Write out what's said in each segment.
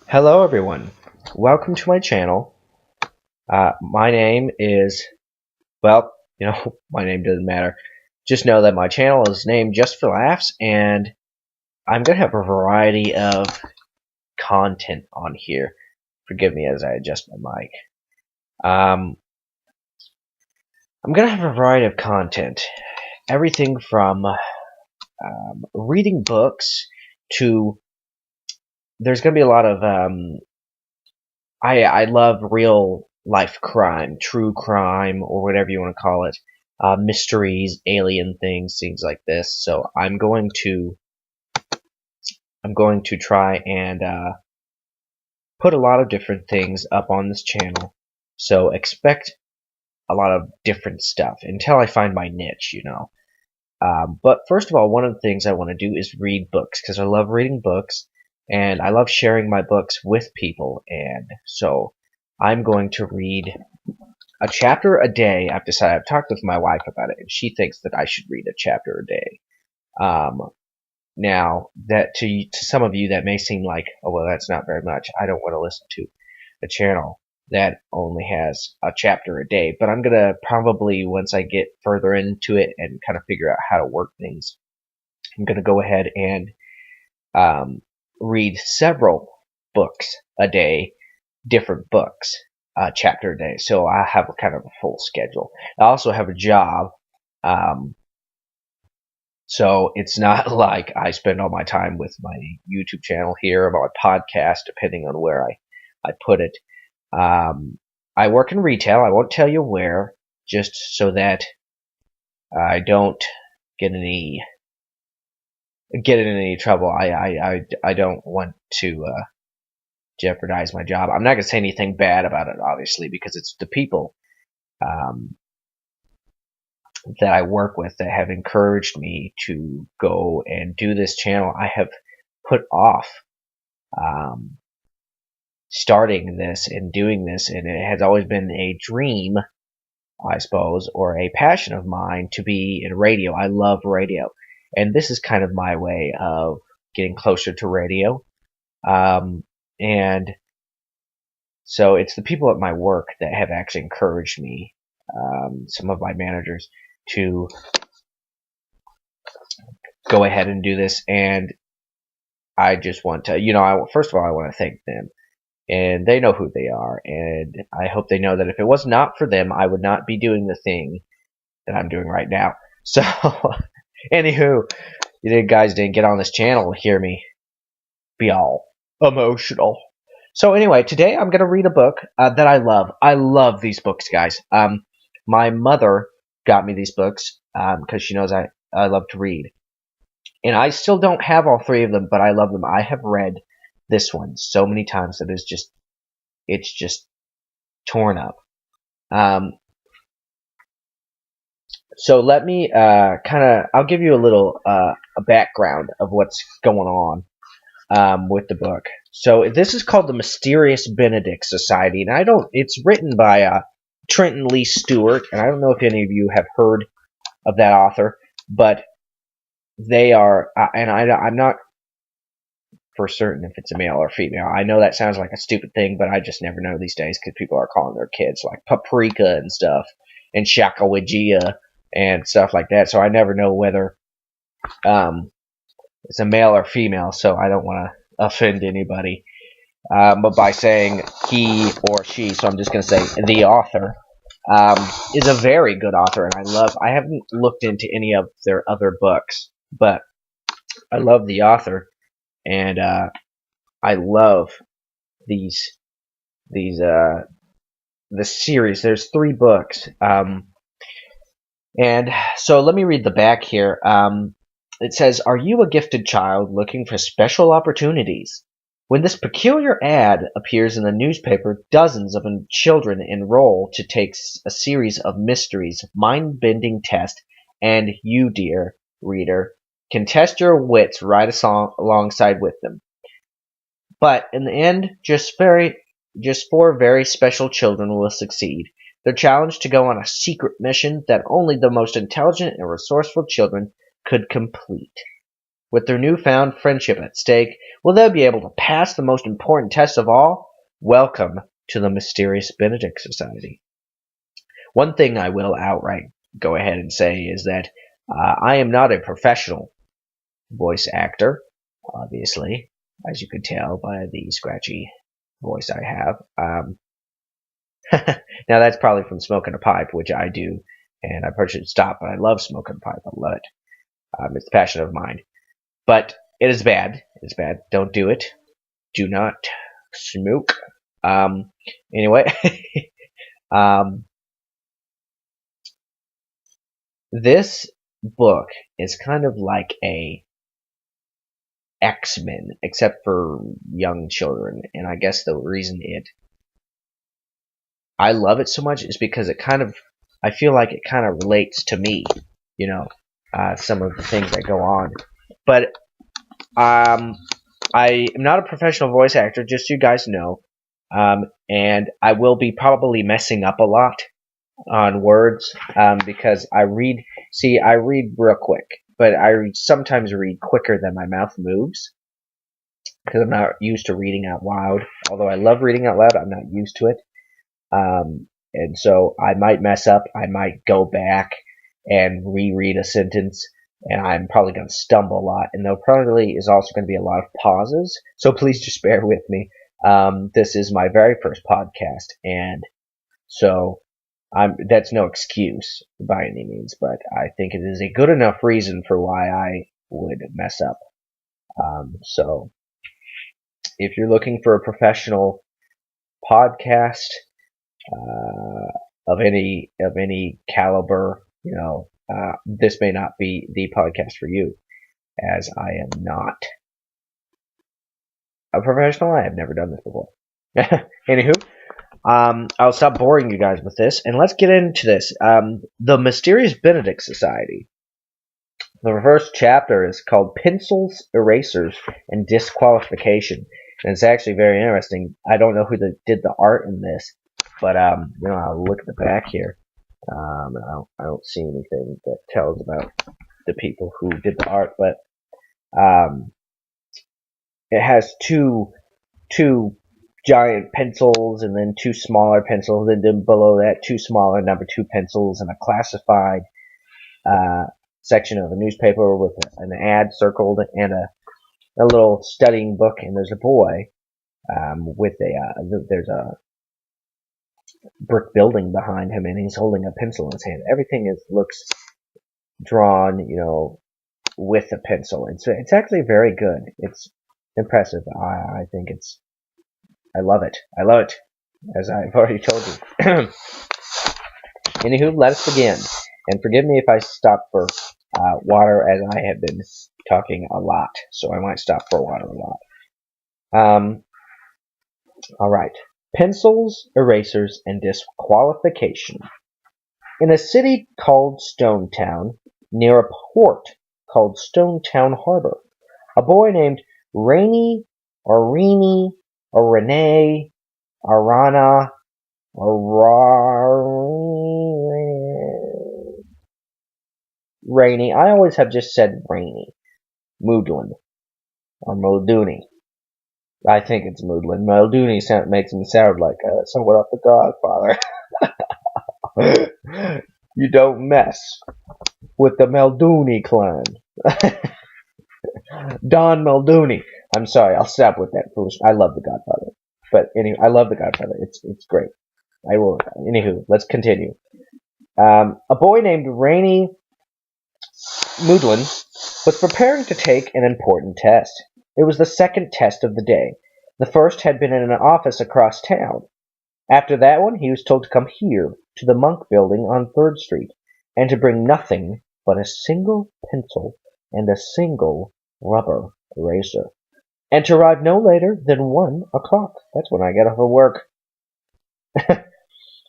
Hello everyone, welcome to my channel. My name is, well, my name doesn't matter. Just know that my channel is named just for laughs, and I'm going to have a variety of content on here. Forgive me as I adjust my mic. I'm going to have a variety of content. Everything from reading books to, there's going to be a lot of, I love real life crime, true crime, or whatever you want to call it, mysteries, alien things like this. So I'm going to try and put a lot of different things up on this channel. So expect a lot of different stuff until I find my niche. But first of all, one of the things I want to do is read books because I love reading books and I love sharing my books with people. And so I'm going to read a chapter a day. I've talked with my wife about it, and she thinks that I should read a chapter a day. Now, that to some of you that may seem like, oh well, that's not very much. I don't want to listen to a channel that only has a chapter a day. But I'm gonna probably, once I get further into it and kind of figure out how to work things, I'm gonna go ahead and read several books a day, different books, chapter a day. So I have a kind of a full schedule. I also have a job, so it's not like I spend all my time with my YouTube channel here or my podcast, depending on where I put it. I work in retail. I won't tell you where, just so that I don't get in any trouble. I don't want to jeopardize my job. I'm not gonna say anything bad about it, obviously, because it's the people that I work with that have encouraged me to go and do this channel. I have put off starting this and doing this, and it has always been a dream, I suppose, or a passion of mine to be in radio. I love radio, and this is kind of my way of getting closer to radio. And so it's the people at my work that have actually encouraged me, some of my managers, to go ahead and do this. And I just want to, first of all, I want to thank them. And they know who they are. And I hope they know that if it was not for them, I would not be doing the thing that I'm doing right now. So, anywho, you guys didn't get on this channel to hear me be all emotional. So anyway, today I'm going to read a book that I love. I love these books, guys. My mother got me these books because she knows I love to read. And I still don't have all three of them, but I love them. I have read this one so many times that it's just torn up. So let me I'll give you a little a background of what's going on with the book. So this is called The Mysterious Benedict Society, and it's written by Trenton Lee Stewart, and I don't know if any of you have heard of that author, but they are, and I'm not for certain if it's a male or female. I know that sounds like a stupid thing, but I just never know these days because people are calling their kids like Paprika and stuff, and Shakawagia and stuff like that. So I never know whether it's a male or female. So I don't want to offend anybody, but by saying he or she, so I'm just going to say the author is a very good author, and I haven't looked into any of their other books, but I love the author. And I love the series. There's 3 books, and so let me read the back here. It says, "Are you a gifted child looking for special opportunities? When this peculiar ad appears in the newspaper, dozens of children enroll to take a series of mysteries, mind-bending tests, and you, dear reader, can test your wits right alongside with them. But in the end, just 4 very special children will succeed. They're challenged to go on a secret mission that only the most intelligent and resourceful children could complete. With their newfound friendship at stake, will they be able to pass the most important test of all? Welcome to the mysterious Benedict Society. One thing I will outright go ahead and say is that I am not a professional voice actor, obviously, as you could tell by the scratchy voice I have. Now that's probably from smoking a pipe, which I do, and I probably should stop, but I love smoking a pipe. I love it. It's a passion of mine. But it is bad. It's bad. Don't do it. Do not smoke. Anyway, this book is kind of like a X-Men, except for young children. And I guess the reason I love it so much is because I feel like it kind of relates to me, some of the things that go on. But I am not a professional voice actor, just so you guys know. And I will be probably messing up a lot on words because I read real quick, but I sometimes read quicker than my mouth moves because I'm not used to reading out loud. Although I love reading out loud, I'm not used to it. And so I might mess up. I might go back and reread a sentence, and I'm probably going to stumble a lot. And there probably is also going to be a lot of pauses. So please just bear with me. This is my very first podcast, and so that's no excuse by any means, but I think it is a good enough reason for why I would mess up. So if you're looking for a professional podcast of any caliber, this may not be the podcast for you, as I am not a professional. I have never done this before. Anywho, I'll stop boring you guys with this, and let's get into this. The Mysterious Benedict Society. The first chapter is called Pencils, Erasers, and Disqualification. And it's actually very interesting. I don't know who did the art in this, but I'll look at the back here. I don't see anything that tells about the people who did the art, but it has two giant pencils, and then two smaller pencils, and then below that two smaller number 2 pencils, and a classified section of a newspaper with an ad circled, and a little studying book. And there's a boy with there's a brick building behind him, and he's holding a pencil in his hand. Everything looks drawn, with a pencil. It's actually very good. It's impressive. I think I love it. I love it, as I've already told you. Anywho, let us begin. And forgive me if I stop for water, as I have been talking a lot. So I might stop for water a lot. All right. Pencils, erasers, and disqualification. In a city called Stonetown, near a port called Stonetown Harbor, a boy named Rainy, or Renee, or Renee, or Rana, or Rainy. I always have just said Rainy. Moodlin, or Muldooney. I think it's Moodlin. Muldooney makes him sound like someone off The Godfather. You don't mess with the Muldooney clan. Don Muldooney. I'm sorry, I'll stop with that foolish. I love The Godfather. But anyway, I love The Godfather. It's great. I will. Anywho, let's continue. A boy named Rainy Moodlin was preparing to take an important test. It was the second test of the day. The first had been in an office across town. After that one, he was told to come here, to the Monk Building on 3rd Street, and to bring nothing but a single pencil and a single rubber eraser, and to arrive no later than 1 o'clock. That's when I get off of work.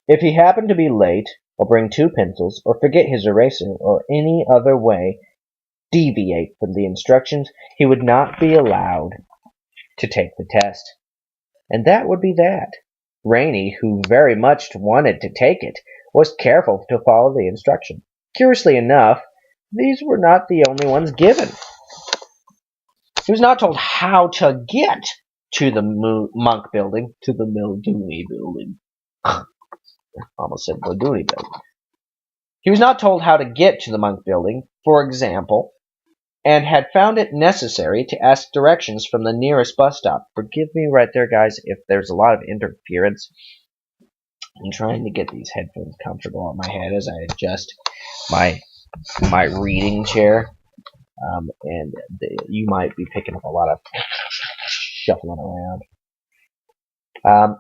If he happened to be late, or bring 2 pencils, or forget his eraser, or any other way deviate from the instructions, he would not be allowed to take the test. And that would be that. Rainy, who very much wanted to take it, was careful to follow the instruction. Curiously enough, these were not the only ones given. He was not told how to get to the monk building, to the Milduni building. Almost said Milduni building. He was not told how to get to the monk building, for example, and had found it necessary to ask directions from the nearest bus stop. Forgive me right there, guys, if there's a lot of interference. I'm trying to get these headphones comfortable on my head as I adjust my reading chair, and you might be picking up a lot of shuffling around.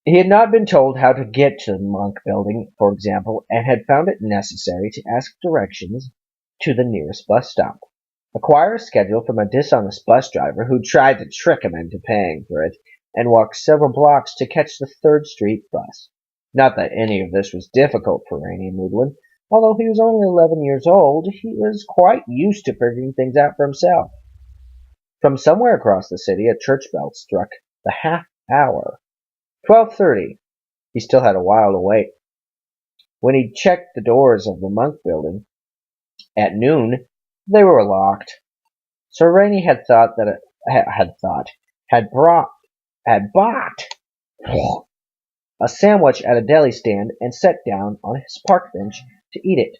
He had not been told how to get to the monk building, for example, and had found it necessary to ask directions to the nearest bus stop. Acquire a schedule from a dishonest bus driver who tried to trick him into paying for it, and walk several blocks to catch the 3rd Street bus. Not that any of this was difficult for Rainey Moodlin. Although he was only 11 years old, he was quite used to figuring things out for himself. From somewhere across the city, a church bell struck the half hour. 12:30. He still had a while to wait. When he checked the doors of the monk building at noon, they were locked. So Rainey had bought a sandwich at a deli stand and sat down on his park bench to eat it.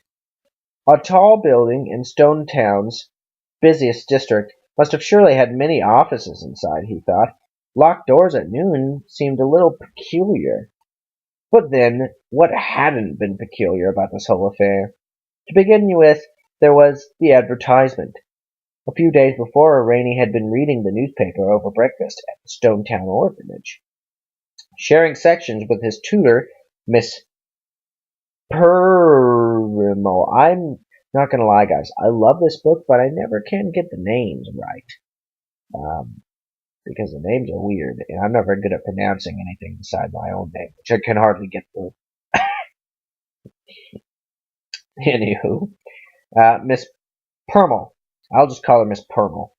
A tall building in Stone Town's busiest district must have surely had many offices inside, he thought. Locked doors at noon seemed a little peculiar. But then, what hadn't been peculiar about this whole affair? To begin with, there was the advertisement. A few days before, Rainey had been reading the newspaper over breakfast at the Stone Town orphanage. Sharing sections with his tutor, Miss Perrimal. I'm not going to lie, guys. I love this book, but I never can get the names right. Because the names are weird, and I'm not very good at pronouncing anything beside my own name, which I can hardly get through. Anywho, Miss Permal. I'll just call her Miss Permal.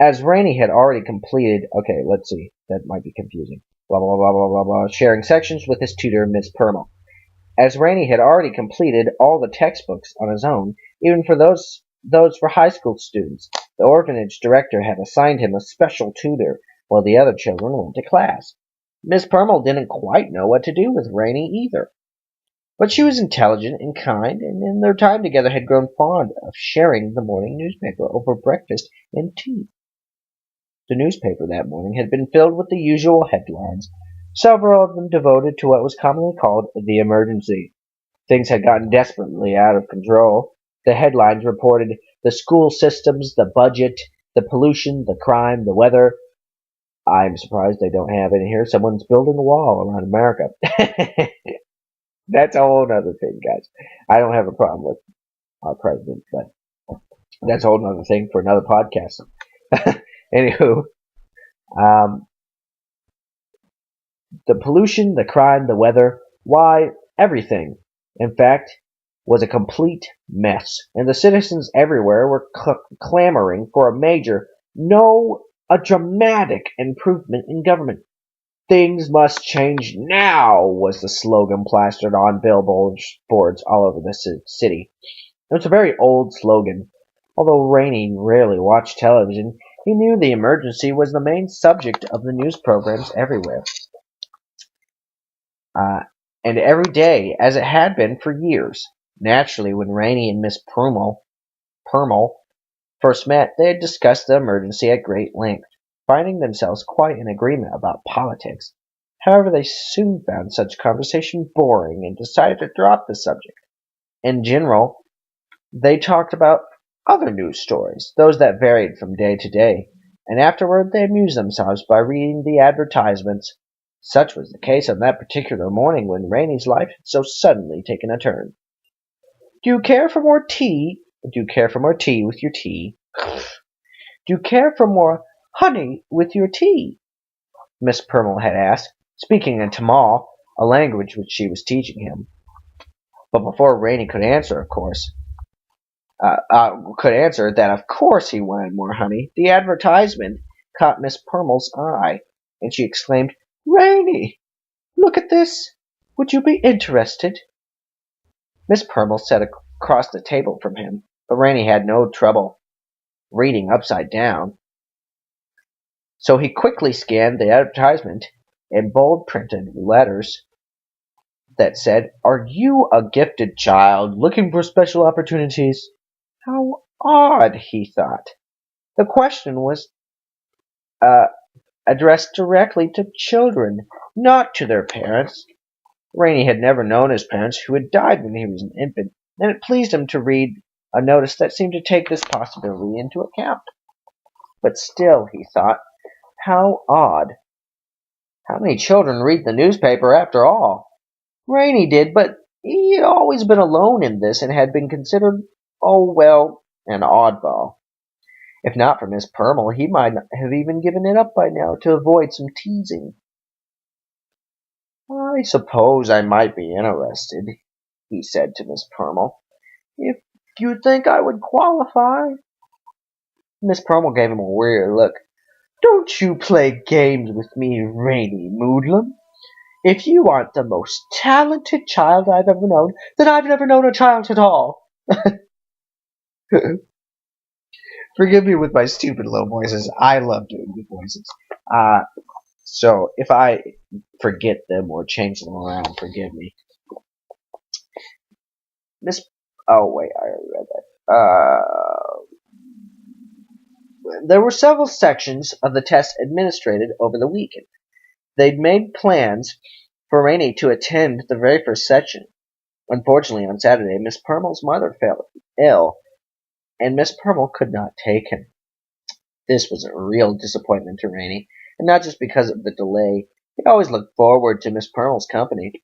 As Rainey had already completed... Okay, let's see. That might be confusing. Blah, blah, blah, blah, blah, blah. Sharing sections with his tutor, Miss Permal. As Rainey had already completed all the textbooks on his own, even for those for high school students, the orphanage director had assigned him a special tutor while the other children went to class. Miss Permal didn't quite know what to do with Rainey either. But she was intelligent and kind, and in their time together had grown fond of sharing the morning newspaper over breakfast and tea. The newspaper that morning had been filled with the usual headlines, several of them devoted to what was commonly called the emergency. Things had gotten desperately out of control. The headlines reported the school systems, the budget, the pollution, the crime, the weather. I'm surprised they don't have it here. Someone's building a wall around America. That's a whole other thing, guys. I don't have a problem with our president, but that's a whole other thing for another podcast. Anywho, the pollution, the crime, the weather, why, everything, in fact, was a complete mess, and the citizens everywhere were clamoring for a dramatic improvement in government. Things must change now, was the slogan plastered on billboards all over the city. It was a very old slogan. Although Rainey rarely watched television, he knew the emergency was the main subject of the news programs everywhere. And every day, as it had been for years. Naturally, when Rainey and Miss Permal first met, they had discussed the emergency at great length, finding themselves quite in agreement about politics. However, they soon found such conversation boring and decided to drop the subject. In general, they talked about other news stories, those that varied from day to day, and afterward they amused themselves by reading the advertisements. Such was the case on that particular morning when Rainey's life had so suddenly taken a turn. Do you care for more tea? Do you care for more tea with your tea? Do you care for more honey with your tea? Miss Permal had asked, speaking in Tamil, a language which she was teaching him. But before Rainey could answer, of course he wanted more honey, the advertisement caught Miss Permal's eye, and she exclaimed, Rainey, look at this. Would you be interested? Miss Permal sat across the table from him, but Rainey had no trouble. reading upside down. So he quickly scanned the advertisement in bold printed letters that said, "Are you a gifted child looking for special opportunities?" How odd, he thought. The question was uh, addressed directly to children, not to their parents. Rainey had never known his parents, who had died when he was an infant, and it pleased him to read a notice that seemed to take this possibility into account. But still, he thought, how odd. How many children read the newspaper after all? Rainey did, but he had always been alone in this and had been considered, oh well, an oddball. If not for Miss Permel, he might have even given it up by now to avoid some teasing. "I suppose I might be interested," he said to Miss Permel, "if you think I would qualify." Miss Permel gave him a weary look. "Don't you play games with me, Rainy Moodlum. If you aren't the most talented child I've ever known, then I've never known a child at all." Forgive me with my stupid low voices. I love doing the voices. So if I forget them or change them around, forgive me. Miss. Oh wait, I already read that. There were several sections of the test administered over the weekend. They'd made plans for Rainey to attend the very first section. Unfortunately, on Saturday, Miss Permel's mother fell ill, and Miss Permel could not take him. This was a real disappointment to Rainey, and not just because of the delay. He always looked forward to Miss Permel's company.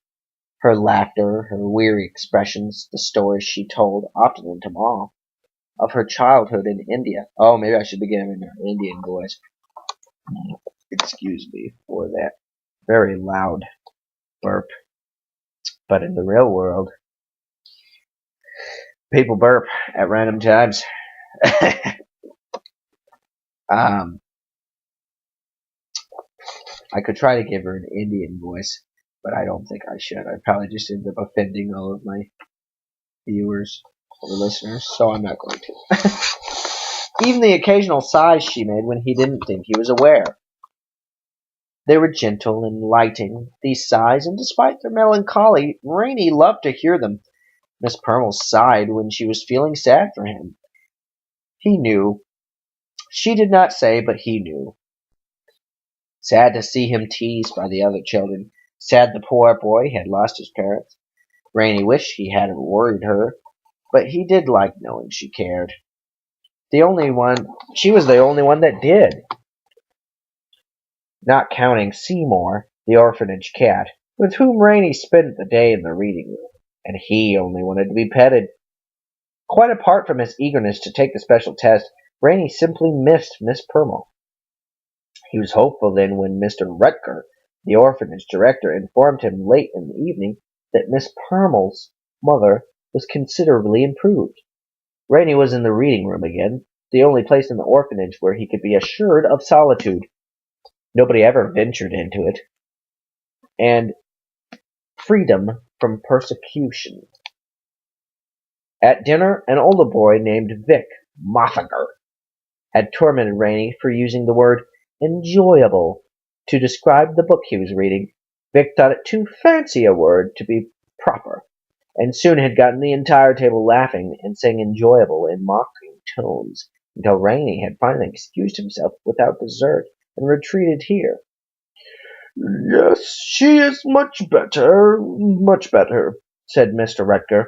Her laughter, her weary expressions, the stories she told, often in Tamil, of her childhood in India. Oh, maybe I should begin in an Indian voice. Excuse me for that very loud burp. But in the real world, people burp at random times. I could try to give her an Indian voice, but I don't think I should. I'd probably just end up offending all of my viewers or listeners, so I'm not going to. Even the occasional sighs she made when he didn't think he was aware. They were gentle and lighting, these sighs, and despite their melancholy, Rainey loved to hear them. Miss Permel sighed when she was feeling sad for him. He knew. She did not say, but he knew. Sad to see him teased by the other children. Sad the poor boy had lost his parents. Rainey wished he hadn't worried her, but he did like knowing she cared. She was the only one that did. Not counting Seymour, the orphanage cat, with whom Rainey spent the day in the reading room, and he only wanted to be petted. Quite apart from his eagerness to take the special test, Rainey simply missed Miss Permel. He was hopeful then when Mr. Rutger, the orphanage director, informed him late in the evening that Miss Permel's mother was considerably improved. Rainey was in the reading room again, the only place in the orphanage where he could be assured of solitude. Nobody ever ventured into it. And freedom from persecution. At dinner, an older boy named Vic Moffinger had tormented Rainey for using the word enjoyable to describe the book he was reading. Vic thought it too fancy a word to be proper, and soon had gotten the entire table laughing and saying enjoyable in mocking tones, until Rainey had finally excused himself without dessert and retreated here. "Yes, she is much better, said Mr. Rutger,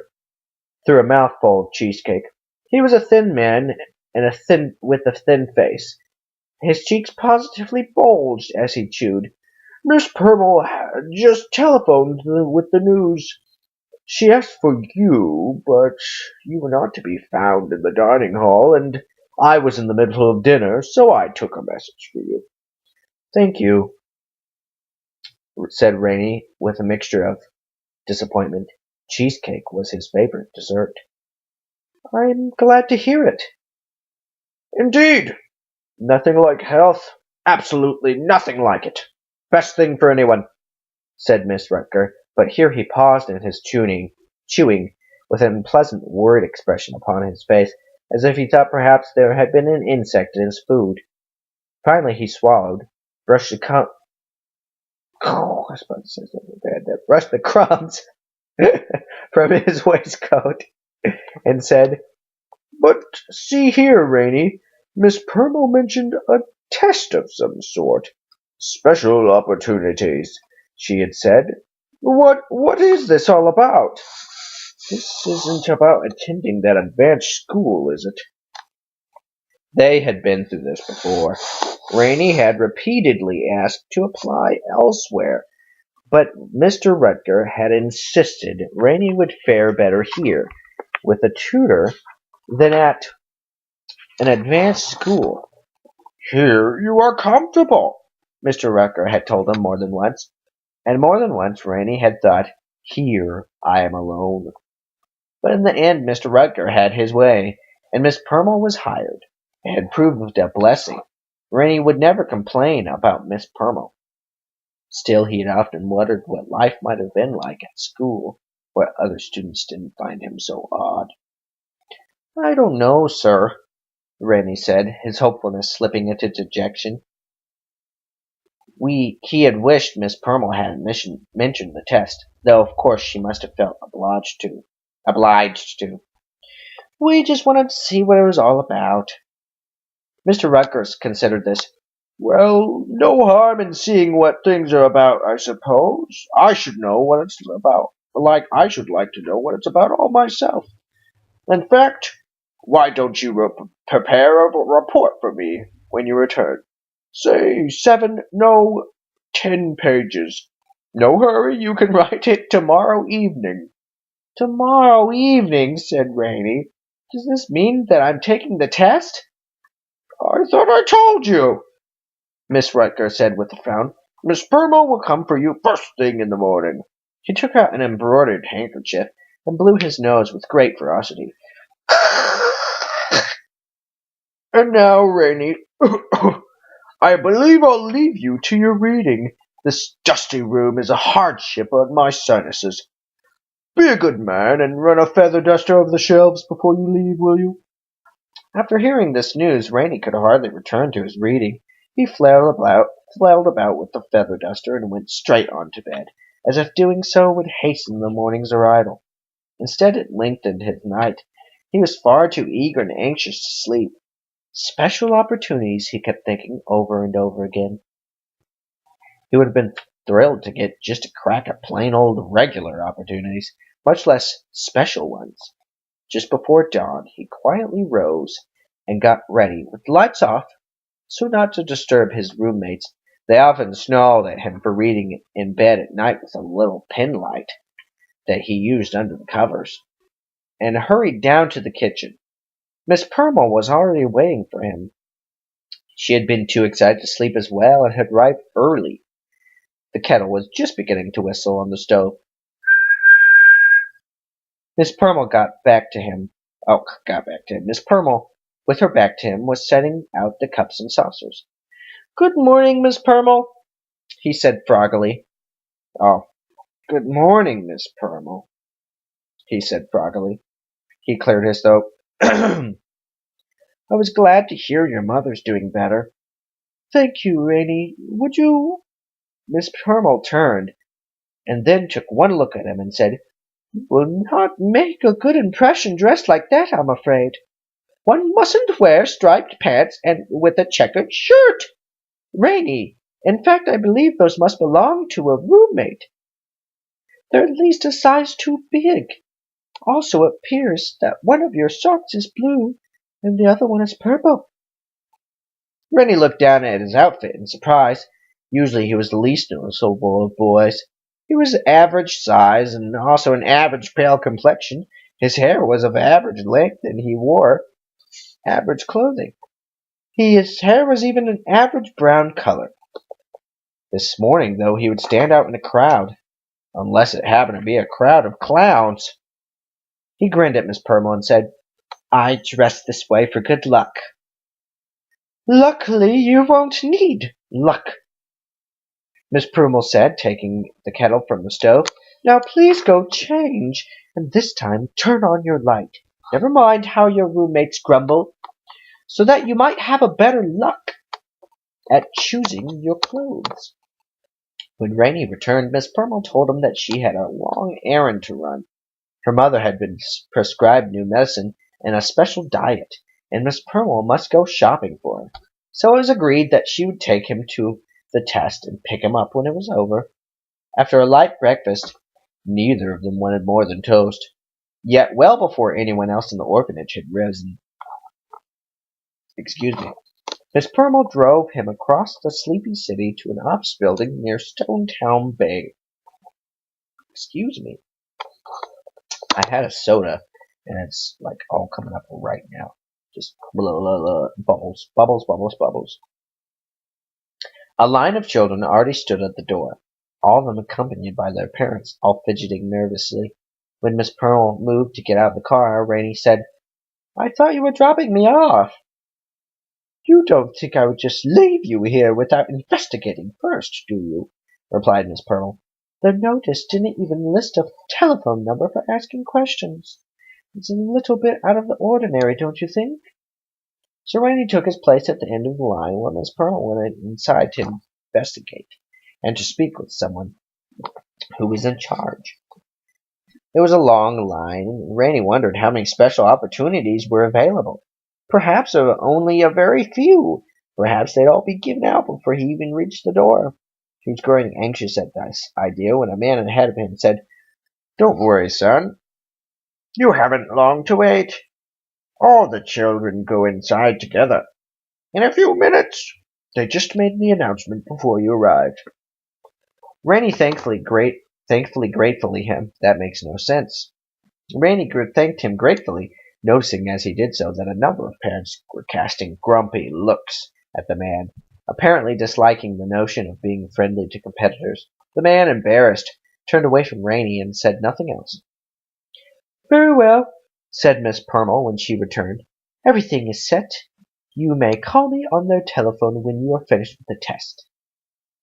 through a mouthful of cheesecake. He was a thin man with a thin face. His cheeks positively bulged as he chewed. "Miss Permel had just telephoned with the news. She asked for you, but you were not to be found in the dining hall, and I was in the middle of dinner, so I took a message for you." "Thank you," said Rainey with a mixture of disappointment. Cheesecake was his favorite dessert. "I'm glad to hear it." "Indeed. Nothing like health. Absolutely nothing like it. Best thing for anyone," said Miss Rutger, but here he paused in his chewing, with an unpleasant worried expression upon his face. as if he thought perhaps there had been an insect in his food. Finally he swallowed, brushed the I was about to say something bad there. Brushed the crumbs from his waistcoat and said, "But see here, Rainey, Miss Purmell mentioned a test of some sort. Special opportunities, she had said. What is this all about?" "This isn't about attending that advanced school, is it?" They had been through this before. Rainey had repeatedly asked to apply elsewhere, but Mr. Rutger had insisted Rainey would fare better here, with a tutor, than at an advanced school. "Here you are comfortable," Mr. Rutger had told him more than once, and more than once Rainey had thought, "Here I am alone." But in the end Mr. Rutger had his way, and Miss Purmell was hired. It had proved a blessing. Rainey would never complain about Miss Purmell. Still, he had often wondered what life might have been like at school, where other students didn't find him so odd. "I don't know, sir," Rainey said, his hopefulness slipping into dejection. He had wished Miss Purmell hadn't mentioned the test, though of course she must have felt obliged to. "We just wanted to see what it was all about." Mr. Rutgers considered this. "Well, no harm in seeing what things are about, I suppose. I should know what it's about. I should like to know what it's about all myself. In fact, why don't you prepare a report for me when you return? Say 7, no, 10 pages. No hurry, you can write it tomorrow evening." "Tomorrow evening," said Rainey. "Does this mean that I'm taking the test?" "I thought I told you," Miss Rutger said with a frown. "Miss Purmell will come for you first thing in the morning." He took out an embroidered handkerchief and blew his nose with great ferocity. "And now, Rainey, I believe I'll leave you to your reading. This dusty room is a hardship on my sinuses. Be a good man and run a feather duster over the shelves before you leave, will you?" After hearing this news, Rainey could hardly return to his reading. He flailed about with the feather duster and went straight on to bed, as if doing so would hasten the morning's arrival. Instead, it lengthened his night. He was far too eager and anxious to sleep. Special opportunities, he kept thinking over and over again. He would have been thrilled to get just a crack at plain old regular opportunities, much less special ones. Just before dawn, he quietly rose and got ready with the lights off, so not to disturb his roommates. They often snarled at him for reading in bed at night with a little pin light that he used under the covers, and hurried down to the kitchen. Miss Purmell was already waiting for him. She had been too excited to sleep as well and had arrived early. The kettle was just beginning to whistle on the stove. Miss Purmell got back to him. Miss Purmell, with her back to him, was setting out the cups and saucers. "Good morning, Miss Purmell," he said froggily. "Oh, good morning, Miss Purmell," he said froggily. He cleared his throat. "I was glad to hear your mother's doing better." "Thank you, Rainey. Would you—" Miss Purmell turned, and then took one look at him and said, "You will not make a good impression dressed like that, I'm afraid. One mustn't wear striped pants and with a checkered shirt. Rainey, in fact, I believe those must belong to a roommate. They're at least a size too big. Also, it appears that one of your socks is blue and the other one is purple." Rainey looked down at his outfit in surprise. Usually he was the least noticeable of boys. He was average size and also an average pale complexion. His hair was of average length and he wore average clothing. His hair was even an average brown color. This morning, though, he would stand out in a crowd, unless it happened to be a crowd of clowns. He grinned at Miss Purmell and said, "I dress this way for good luck." "Luckily, you won't need luck," Miss Purmell said, taking the kettle from the stove. "Now please go change, and this time turn on your light. Never mind how your roommates grumble, so that you might have a better luck at choosing your clothes. When Rainey returned, Miss Pearl told him that she had a long errand to run. Her mother had been prescribed new medicine and a special diet, and Miss Pearl must go shopping for her. So it was agreed that she would take him to the test and pick him up when it was over. After a light breakfast, neither of them wanted more than toast. Yet well before anyone else in the orphanage had risen, Miss Pearl drove him across the sleepy city to an office building near Stonetown Bay. Excuse me. I had a soda, and it's like all coming up right now. Just blah, blah, blah, bubbles, bubbles, bubbles, bubbles. A line of children already stood at the door, all of them accompanied by their parents, all fidgeting nervously. When Miss Pearl moved to get out of the car, Rainey said, "I thought you were dropping me off." "You don't think I would just leave you here without investigating first, do you?" replied Miss Pearl. "The notice didn't even list a telephone number for asking questions. It's a little bit out of the ordinary, don't you think?" So Rainey took his place at the end of the line while Miss Pearl went inside to investigate and to speak with someone who was in charge. It was a long line, and Rainey wondered how many special opportunities were available. Perhaps only a very few. Perhaps they'd all be given out before he even reached the door. He was growing anxious at this idea when a man ahead of him said, "Don't worry, son. You haven't long to wait. All the children go inside together. In a few minutes. They just made the announcement before you arrived." Rainey gratefully him. That makes no sense. Rainey thanked him gratefully, noticing as he did so that a number of parents were casting grumpy looks at the man, apparently disliking the notion of being friendly to competitors. The man, embarrassed, turned away from Rainey and said nothing else. "Very well," said Miss Pearl when she returned. "Everything is set. You may call me on the telephone when you are finished with the test.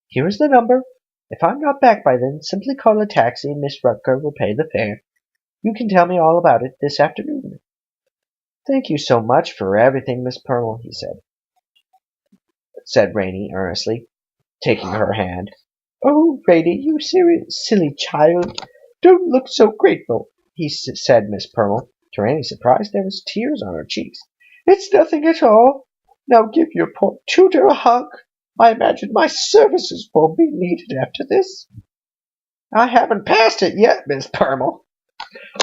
Here is the number. If I'm not back by then, simply call a taxi and Miss Rutger will pay the fare. You can tell me all about it this afternoon." "Thank you so much for everything, Miss Pearl," said Rainey earnestly, taking her hand. "Oh, Rainey, you silly child, don't look so grateful," said Miss Pearl. To Rainey's surprise, there was tears on her cheeks. "It's nothing at all. Now give your poor tutor a hug. I imagine my services won't be needed after this." "I haven't passed it yet, Miss Pearl."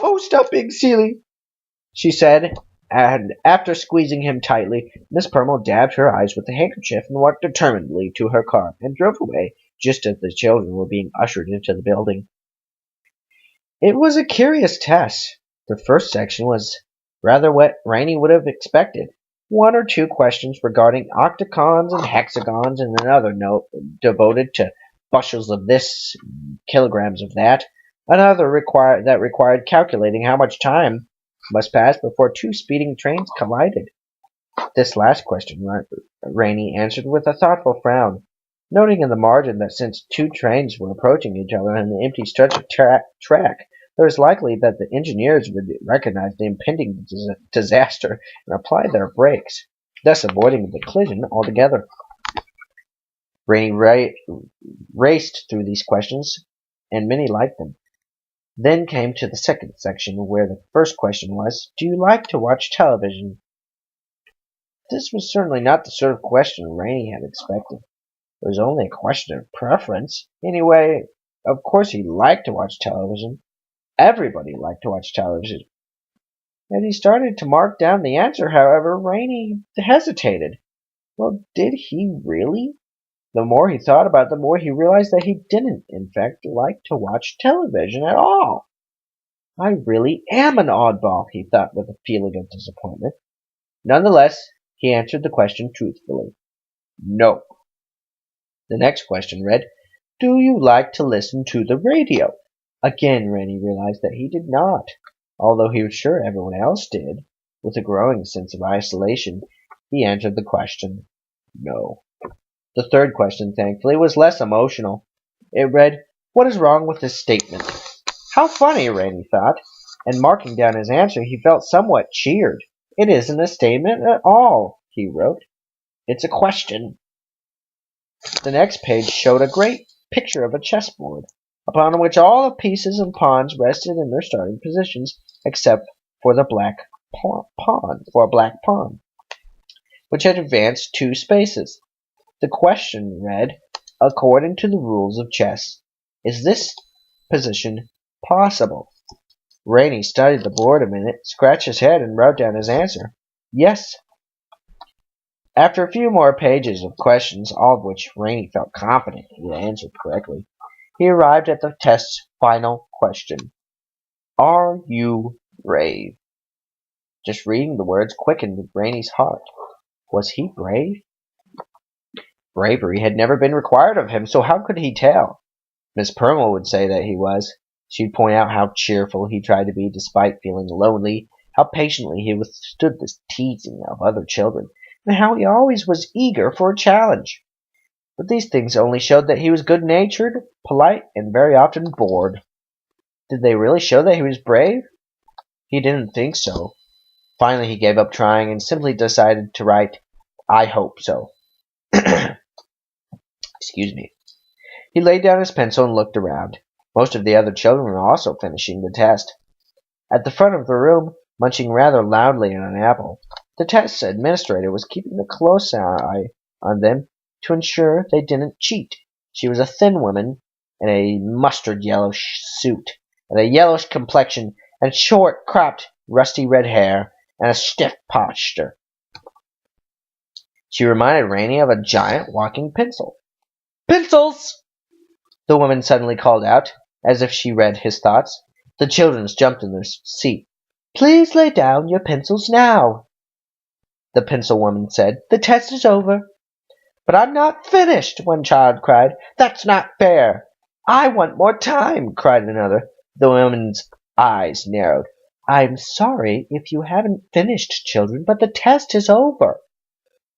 "Oh, stop being silly," she said, and after squeezing him tightly, Miss Pearl dabbed her eyes with the handkerchief and walked determinedly to her car and drove away just as the children were being ushered into the building. It was a curious test. The first section was rather what Rainey would have expected. One or two questions regarding octagons and hexagons, and another note devoted to bushels of this, kilograms of that. Another required calculating how much time must pass before two speeding trains collided. This last question Rainey answered with a thoughtful frown, noting in the margin that since two trains were approaching each other on the empty stretch of track, it was likely that the engineers would recognize the impending disaster and apply their brakes, thus avoiding the collision altogether. Rainey raced through these questions, and many liked them. Then came to the second section, where the first question was, "Do you like to watch television?" This was certainly not the sort of question Rainey had expected. It was only a question of preference. Anyway, of course he liked to watch television. Everybody liked to watch television. As he started to mark down the answer, however, Rainey hesitated. Well, did he really? The more he thought about it, the more he realized that he didn't, in fact, like to watch television at all. "I really am an oddball," he thought with a feeling of disappointment. Nonetheless, he answered the question truthfully. "No." The next question read, "Do you like to listen to the radio?" Again, Rainey realized that he did not, although he was sure everyone else did. With a growing sense of isolation, he answered the question, "No." The third question, thankfully, was less emotional. It read, "What is wrong with this statement?" How funny, Rainey thought. and marking down his answer, he felt somewhat cheered. "It isn't a statement at all," he wrote. "It's a question." The next page showed a great picture of a chessboard, upon which all the pieces and pawns rested in their starting positions, except for the black pawn, which had advanced 2 spaces. The question read, "According to the rules of chess, is this position possible?" Rainey studied the board a minute, scratched his head, and wrote down his answer. "Yes." After a few more pages of questions, all of which Rainey felt confident he had answered correctly, he arrived at the test's final question. "Are you brave?" Just reading the words quickened Rainey's heart. Was he brave? Bravery had never been required of him, so how could he tell? Miss Permel would say that he was. She'd point out how cheerful he tried to be despite feeling lonely, how patiently he withstood the teasing of other children, and how he always was eager for a challenge. But these things only showed that he was good-natured, polite, and very often bored. Did they really show that he was brave? He didn't think so. Finally, he gave up trying and simply decided to write, "I hope so." Excuse me. He laid down his pencil and looked around. Most of the other children were also finishing the test. At the front of the room, munching rather loudly on an apple, the test administrator was keeping a close eye on them to ensure they didn't cheat. She was a thin woman in a mustard-yellowish suit, and a yellowish complexion, and short, cropped, rusty red hair, and a stiff posture. She reminded Rainey of a giant walking pencil. "Pencils!" the woman suddenly called out, as if she read his thoughts. The children jumped in their seat. "Please lay down your pencils now," the pencil woman said. "The test is over." "But I'm not finished," one child cried. "That's not fair." "I want more time," cried another. The woman's eyes narrowed. "I'm sorry if you haven't finished, children, but the test is over.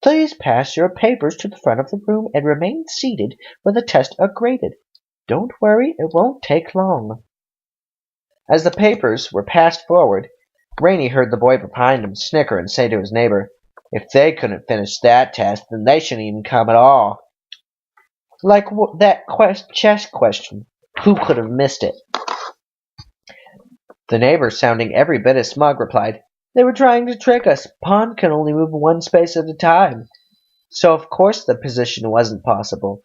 Please pass your papers to the front of the room and remain seated where the tests are graded. Don't worry, it won't take long." As the papers were passed forward, Rainey heard the boy behind him snicker and say to his neighbor, "If they couldn't finish that test, then they shouldn't even come at all." Like that chess question. Who could have missed it? The neighbor, sounding every bit as smug, replied, "They were trying to trick us. Pawn can only move 1 space at a time. So of course the position wasn't possible.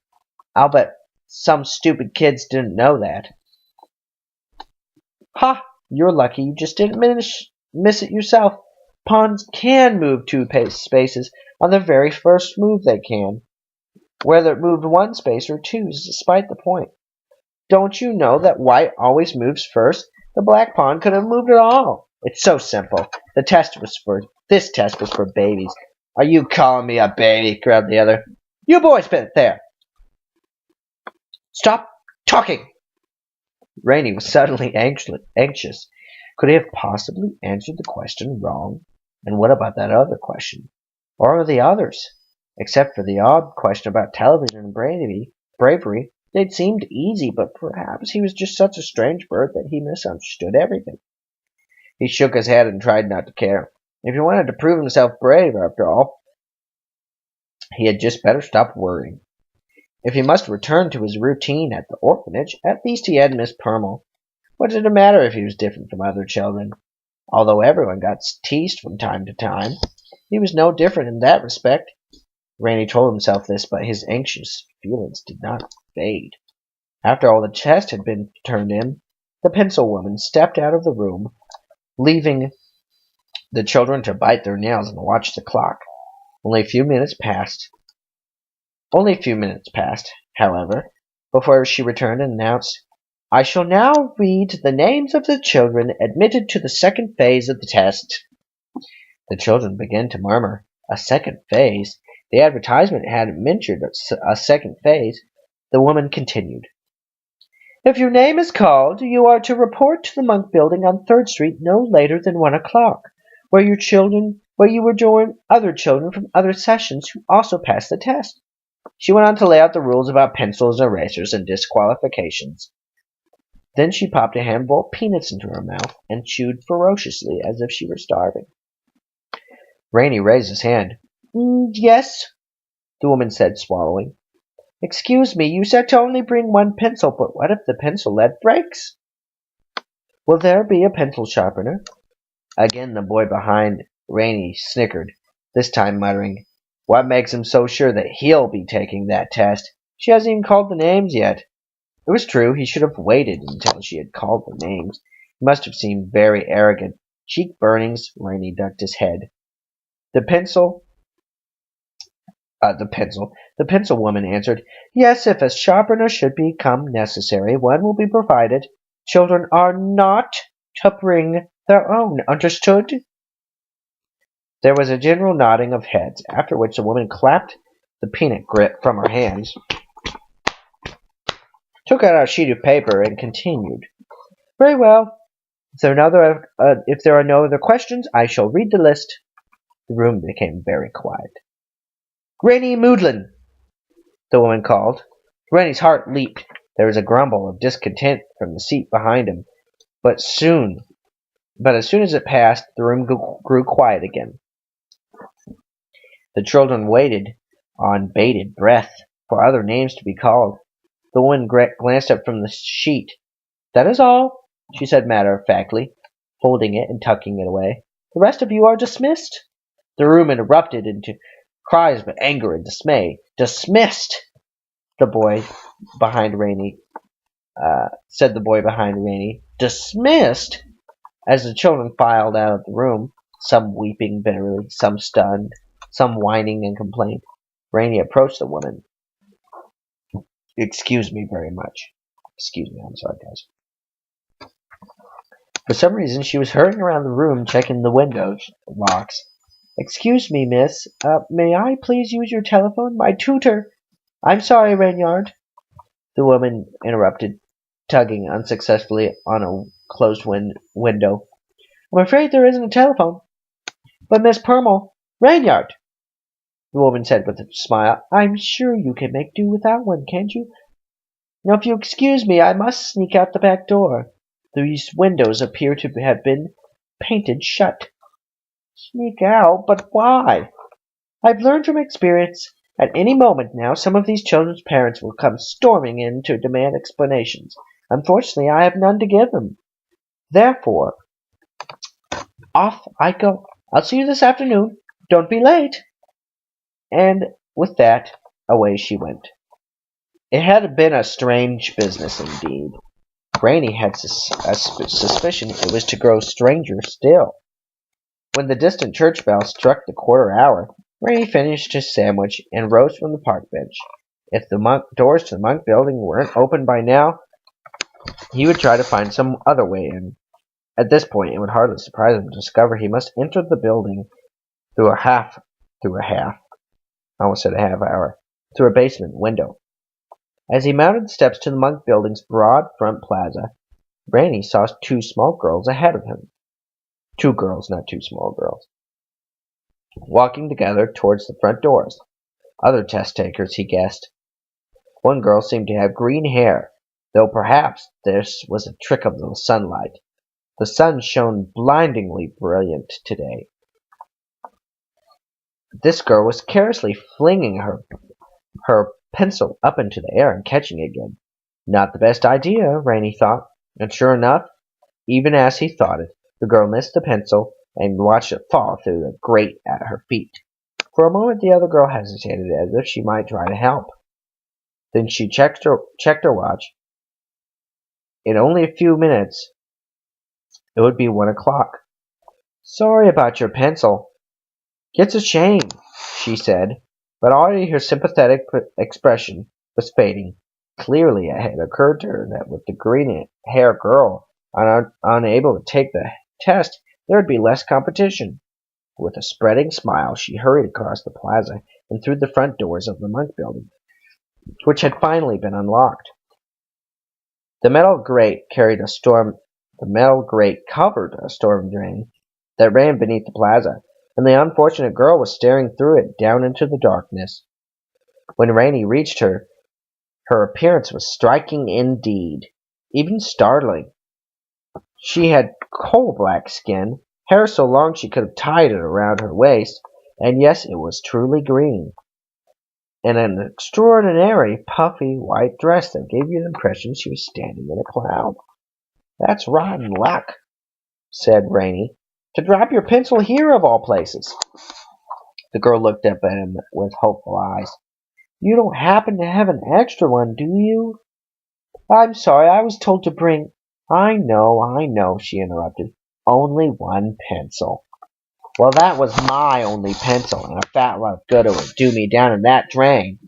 I'll bet some stupid kids didn't know that." "Ha! You're lucky you just didn't miss it yourself. Pawns can move 2 spaces on the very first move they can. Whether it moved 1 space or 2 is despite the point. Don't you know that white always moves first? The black pawn could have moved at all. It's so simple. This test was for babies." "Are you calling me a baby?" growled the other. "You boys been there. Stop talking." Rainey was suddenly anxious. Could he have possibly answered the question wrong? And what about that other question? Or the others? Except for the odd question about television and bravery, they'd seemed easy, but perhaps he was just such a strange bird that he misunderstood everything. He shook his head and tried not to care. If he wanted to prove himself brave, after all, he had just better stop worrying. If he must return to his routine at the orphanage, at least he had Miss Permel. What did it matter if he was different from other children? Although everyone got teased from time to time, he was no different in that respect. Rainey told himself this, but his anxious feelings did not fade. After all the test had been turned in, the pencil woman stepped out of the room, leaving the children to bite their nails and watch the clock. Only a few minutes passed, however, before she returned and announced, "I shall now read the names of the children admitted to the second phase of the test." The children began to murmur. A second phase? The advertisement hadn't mentioned a second phase. The woman continued, "If your name is called, you are to report to the Monk Building on 3rd Street no later than 1 o'clock, where you will join other children from other sessions who also passed the test." She went on to lay out the rules about pencils, erasers, and disqualifications. Then she popped a handful of peanuts into her mouth and chewed ferociously as if she were starving. Rainey raised his hand. Yes, the woman said, swallowing. Excuse me, you said to only bring one pencil, but what if the pencil lead breaks? Will there be a pencil sharpener? Again the boy behind Rainey snickered, this time muttering, What makes him so sure that he'll be taking that test? She hasn't even called the names yet. It was true, he should have waited until she had called the names. He must have seemed very arrogant. Cheek burnings, Rainey ducked his head. The pencil woman answered, Yes, if a sharpener should become necessary, one will be provided. Children are not to bring their own, understood? There was a general nodding of heads, after which the woman clapped the peanut grip from her hands, took out a sheet of paper, and continued, Very well. If there are no other questions, I shall read the list. The room became very quiet. Granny Moodlin, the woman called. Granny's heart leaped. There was a grumble of discontent from the seat behind him, but as soon as it passed, the room grew quiet again. The children waited on bated breath for other names to be called. The woman glanced up from the sheet. That is all, she said matter-of-factly, folding it and tucking it away. The rest of you are dismissed. The room erupted into cries of anger and dismay. Dismissed! The boy behind Rainey said the boy behind Rainey. Dismissed! As the children filed out of the room, some weeping bitterly, some stunned, some whining and complaint, Rainey approached the woman. Excuse me very much. Excuse me, I'm sorry, guys. For some reason, she was hurrying around the room, checking the windows locks. Excuse me, miss. May I please use your telephone? My tutor. I'm sorry, Reynard. The woman interrupted, tugging unsuccessfully on a closed window. I'm afraid there isn't a telephone. But Miss Permel, Reynard, the woman said with a smile, I'm sure you can make do without one, can't you? Now, if you excuse me, I must sneak out the back door. These windows appear to have been painted shut. Sneak out? But why? I've learned from experience. At any moment now, some of these children's parents will come storming in to demand explanations. Unfortunately, I have none to give them. Therefore, off I go. I'll see you this afternoon. Don't be late. And with that, away she went. It had been a strange business indeed. Rainey had a suspicion it was to grow stranger still. When the distant church bell struck the quarter hour, Rainey finished his sandwich and rose from the park bench. If the doors to the monk building weren't open by now, he would try to find some other way in. At this point, it would hardly surprise him to discover he must enter the building through a basement window. As he mounted the steps to the monk building's broad front plaza, Rainey saw two small girls ahead of him. Two girls, not two small girls, walking together towards the front doors. Other test takers, he guessed. One girl seemed to have green hair, though perhaps this was a trick of the sunlight. The sun shone blindingly brilliant today. This girl was carelessly flinging her pencil up into the air and catching it again. Not the best idea, Rainey thought, and sure enough, even as he thought it, the girl missed the pencil and watched it fall through the grate at her feet. For a moment the other girl hesitated, as if she might try to help. Then she checked her watch. In only a few minutes, it would be 1 o'clock. Sorry about your pencil. It's a shame, she said, but already her sympathetic expression was fading. Clearly it had occurred to her that with the green-haired girl unable to take the test, there would be less competition. With a spreading smile, she hurried across the plaza and through the front doors of the monk building, which had finally been unlocked. The metal grate covered a storm drain that ran beneath the plaza, and the unfortunate girl was staring through it down into the darkness. When Rainey reached her, her appearance was striking indeed. even startling. She had coal-black skin, hair so long she could have tied it around her waist, and yes, it was truly green, and an extraordinary puffy white dress that gave you the impression she was standing in a cloud. "That's rotten luck," said Rainey. "To drop your pencil here of all places." The girl looked up at him with hopeful eyes. "You don't happen to have an extra one, do you?" "I'm sorry, I was told to bring—" I know," she interrupted. "Only one pencil." "Well, that was my only pencil, and a fat lot of good it would do me down in that drain."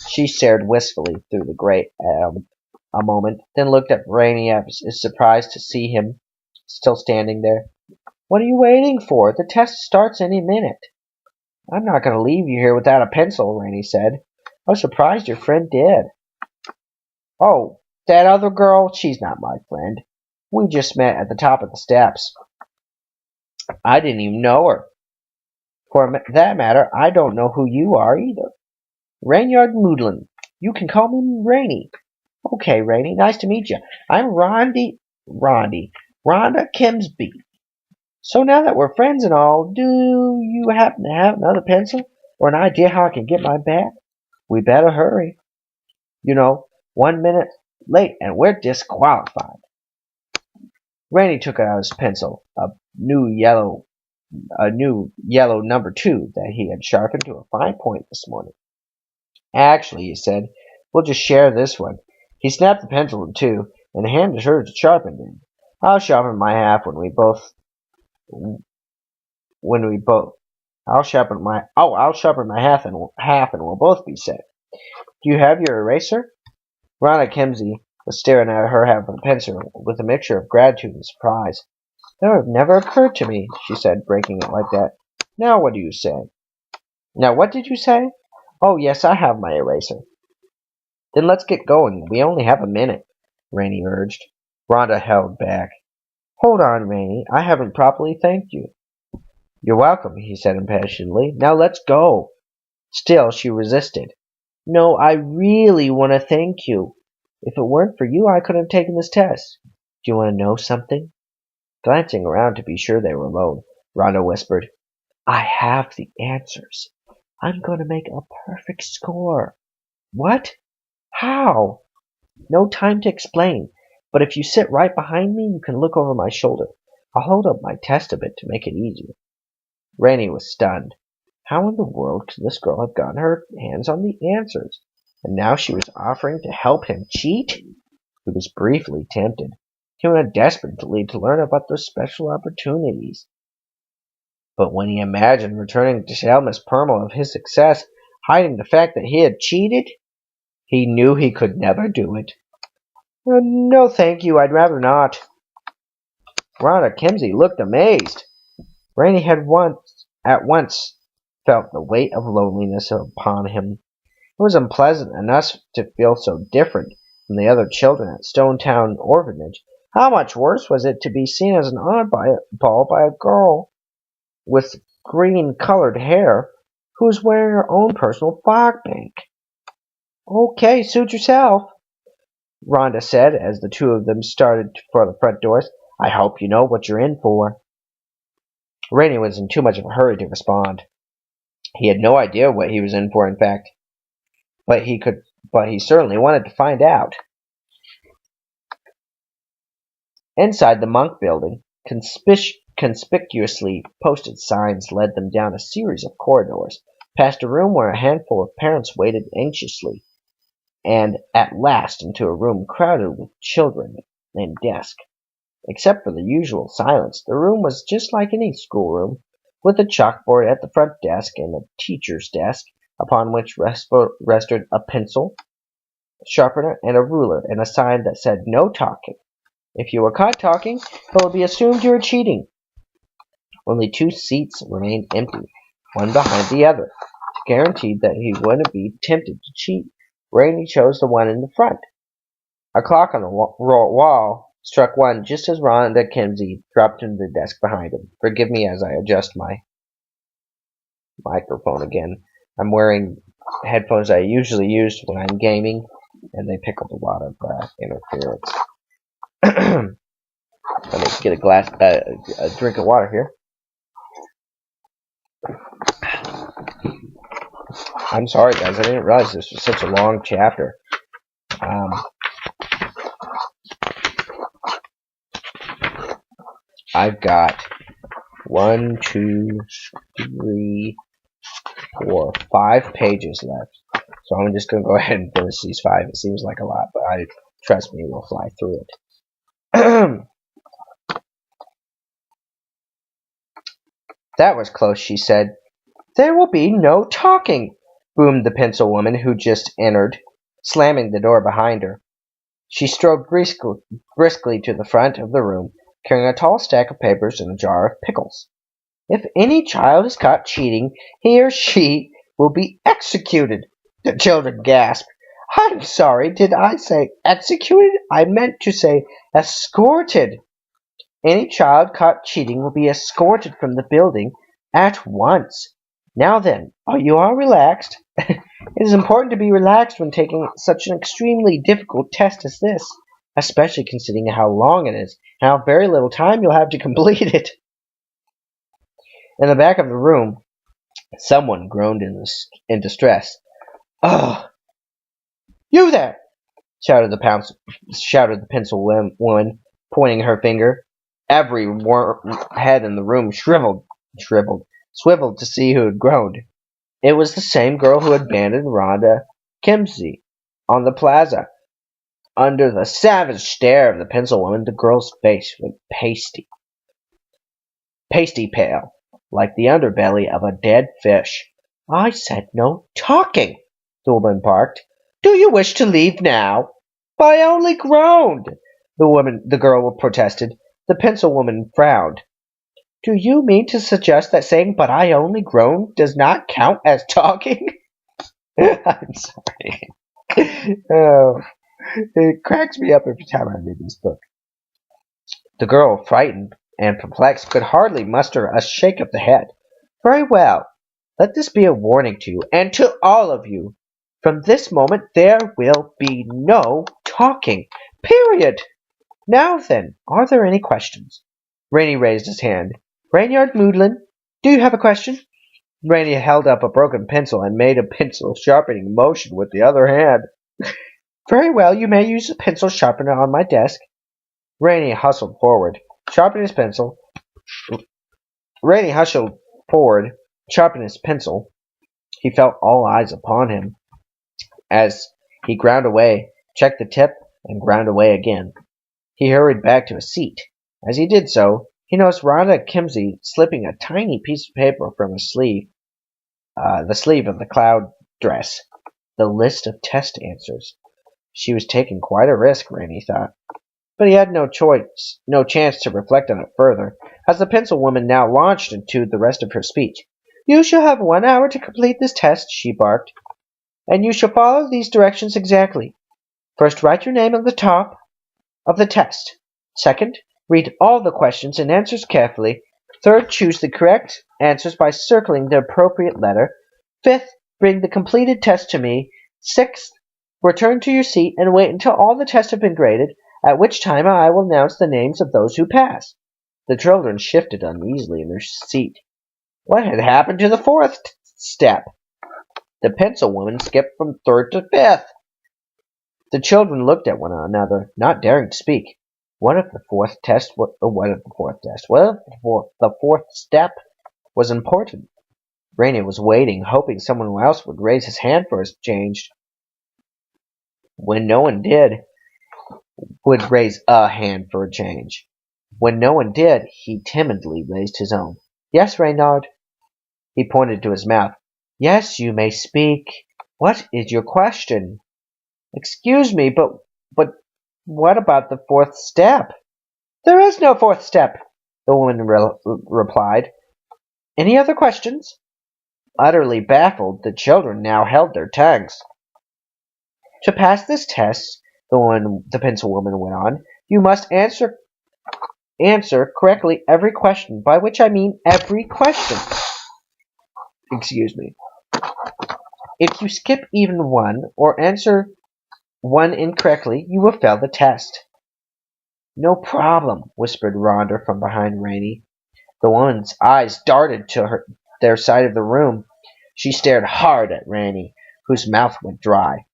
She stared wistfully through the grate a moment, then looked at Rainey as surprised to see him still standing there. "What are you waiting for? The test starts any minute." "I'm not going to leave you here without a pencil," Rainey said. "I was surprised your friend did." "Oh, that other girl? She's not my friend. We just met at the top of the steps. I didn't even know her. For that matter, I don't know who you are either. Rainyard Moodlin. You can call me Rainey." "Okay, Rainey. Nice to meet you. I'm Rhonda Kimsby. So now that we're friends and all, do you happen to have another pencil or an idea how I can get mine back? We better hurry. 1 minute late and we're disqualified." Rainey took out his pencil, a new yellow number 2 that he had sharpened to a fine point this morning. "Actually," he said, "we'll just share this one." He snapped the pencil in two and handed her the sharpened end. "I'll sharpen my half I'll sharpen my half and we'll both be set. Do you have your eraser?" Rhonda Kimsey was staring at her half of the pencil with a mixture of gratitude and surprise. "That would have never occurred to me," she said, breaking it like that. Now what did you say? "Oh, yes, I have my eraser." "Then let's get going. We only have a minute," Rainey urged. Rhonda held back. "Hold on, Rainey. I haven't properly thanked you." "You're welcome," he said impatiently. "Now let's go." Still she resisted. "No, I really want to thank you. If it weren't for you, I couldn't have taken this test. Do you want to know something?" Glancing around to be sure they were alone, Rhonda whispered, "I have the answers. I'm going to make a perfect score." "What? How?" "No time to explain, but if you sit right behind me, you can look over my shoulder. I'll hold up my test a bit to make it easier." Rainey was stunned. How in the world could this girl have gotten her hands on the answers? And now she was offering to help him cheat? He was briefly tempted. He went desperately to learn about those special opportunities. But when he imagined returning to tell Miss Permel of his success, hiding the fact that he had cheated, he knew he could never do it. "No, thank you. I'd rather not." Rhonda Kimsey looked amazed. Rainey had at once felt the weight of loneliness upon him. It was unpleasant enough to feel so different from the other children at Stonetown Orphanage. How much worse was it to be seen as an oddball by a girl with green-colored hair who was wearing her own personal fog bank. "Okay, suit yourself," Rhonda said as the two of them started for the front doors. "I hope you know what you're in for." Rainey was in too much of a hurry to respond. He had no idea what he was in for, in fact, but he certainly wanted to find out. Inside the Monk building, conspicuously posted signs led them down a series of corridors, past a room where a handful of parents waited anxiously, and at last into a room crowded with children and desks. Except for the usual silence, the room was just like any schoolroom, with a chalkboard at the front desk and a teacher's desk, upon which rested a pencil, sharpener, and a ruler, and a sign that said "No talking. If you were caught talking, it would be assumed you were cheating." Only 2 seats remained empty, one behind the other. To guarantee that he wouldn't be tempted to cheat, Rainey chose the one in the front. A clock on the wall struck 1 just as Rhonda Kimsey dropped into the desk behind him. Forgive me as I adjust my microphone again. I'm wearing headphones I usually use when I'm gaming, and they pickled a lot of interference. Let me get a drink of water here. I'm sorry, guys. I didn't realize this was such a long chapter. I've got 1, 2, 3, 4, 5 pages left. So I'm just going to go ahead and finish these 5. It seems like a lot, but trust me, we'll fly through it. That was close, she said. There will be no talking, boomed the pencil woman who just entered, slamming the door behind her. She strode briskly to the front of the room, carrying a tall stack of papers and a jar of pickles. If any child is caught cheating, he or she will be executed. The children gasped. I'm sorry, did I say executed? I meant to say escorted. Any child caught cheating will be escorted from the building at once. Now then, are you all relaxed? It is important to be relaxed when taking such an extremely difficult test as this, especially considering how long it is and how very little time you'll have to complete it. In the back of the room, someone groaned in distress. Ugh! You there! Shouted the pencil woman, pointing her finger. Every head in the room swiveled to see who had groaned. It was the same girl who had abandoned Rhonda Kimsey on the plaza. Under the savage stare of the pencil woman, the girl's face went pasty pale, like the underbelly of a dead fish. I said no talking, the woman barked. Do you wish to leave now? But I only groaned, the girl protested. The pencil woman frowned. Do you mean to suggest that saying, but I only groaned, does not count as talking? I'm sorry. Oh, it cracks me up every time I read this book. The girl, frightened and perplexed, could hardly muster a shake of the head. Very well. Let this be a warning to you, and to all of you. From this moment there will be no talking. Period. Now then, are there any questions? Rainey raised his hand. Rainyard Moodlin, do you have a question? Rainey held up a broken pencil and made a pencil sharpening motion with the other hand. Very well, you may use a pencil sharpener on my desk. Rainey hustled forward, sharpened his pencil. He felt all eyes upon him as he ground away, checked the tip, and ground away again. He hurried back to his seat. As he did so, he noticed Rhonda Kimsey slipping a tiny piece of paper from his sleeve, the sleeve of the cloud dress, the list of test answers. She was taking quite a risk, Rainey thought. But he had no chance to reflect on it further, as the pencil woman now launched into the rest of her speech. You shall have 1 hour to complete this test, she barked, and you shall follow these directions exactly. First, write your name on the top of the test. Second, read all the questions and answers carefully. Third, choose the correct answers by circling the appropriate letter. Fifth, bring the completed test to me. Sixth, return to your seat and wait until all the tests have been graded, at which time I will announce the names of those who pass. The children shifted uneasily in their seat. What had happened to the fourth step? The pencil woman skipped from third to fifth. The children looked at one another, not daring to speak. What if the fourth step was important? Rainey was waiting, hoping someone else would raise his hand for a change. When no one did, would raise a hand for a change. When no one did, he timidly raised his own. Yes, Reynard. He pointed to his mouth. Yes, you may speak. What is your question? Excuse me, but what about the fourth step? There is no fourth step, the woman replied. Any other questions? Utterly baffled, the children now held their tongues. To pass this test, the pencil woman went on, you must answer correctly every question, by which I mean every question. Excuse me. If you skip even one, or answer one incorrectly, you will fail the test. No problem, whispered Rhonda from behind Rainey. The woman's eyes darted to their side of the room. She stared hard at Rainey, whose mouth went dry.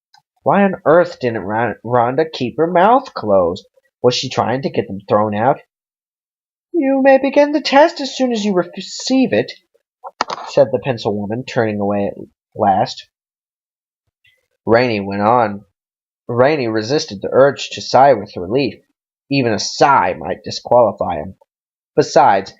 Why on earth didn't Rhonda keep her mouth closed? Was she trying to get them thrown out? You may begin the test as soon as you receive it, said the pencil woman, turning away at last. Rainey went on. Rainey resisted the urge to sigh with relief. Even a sigh might disqualify him. Besides,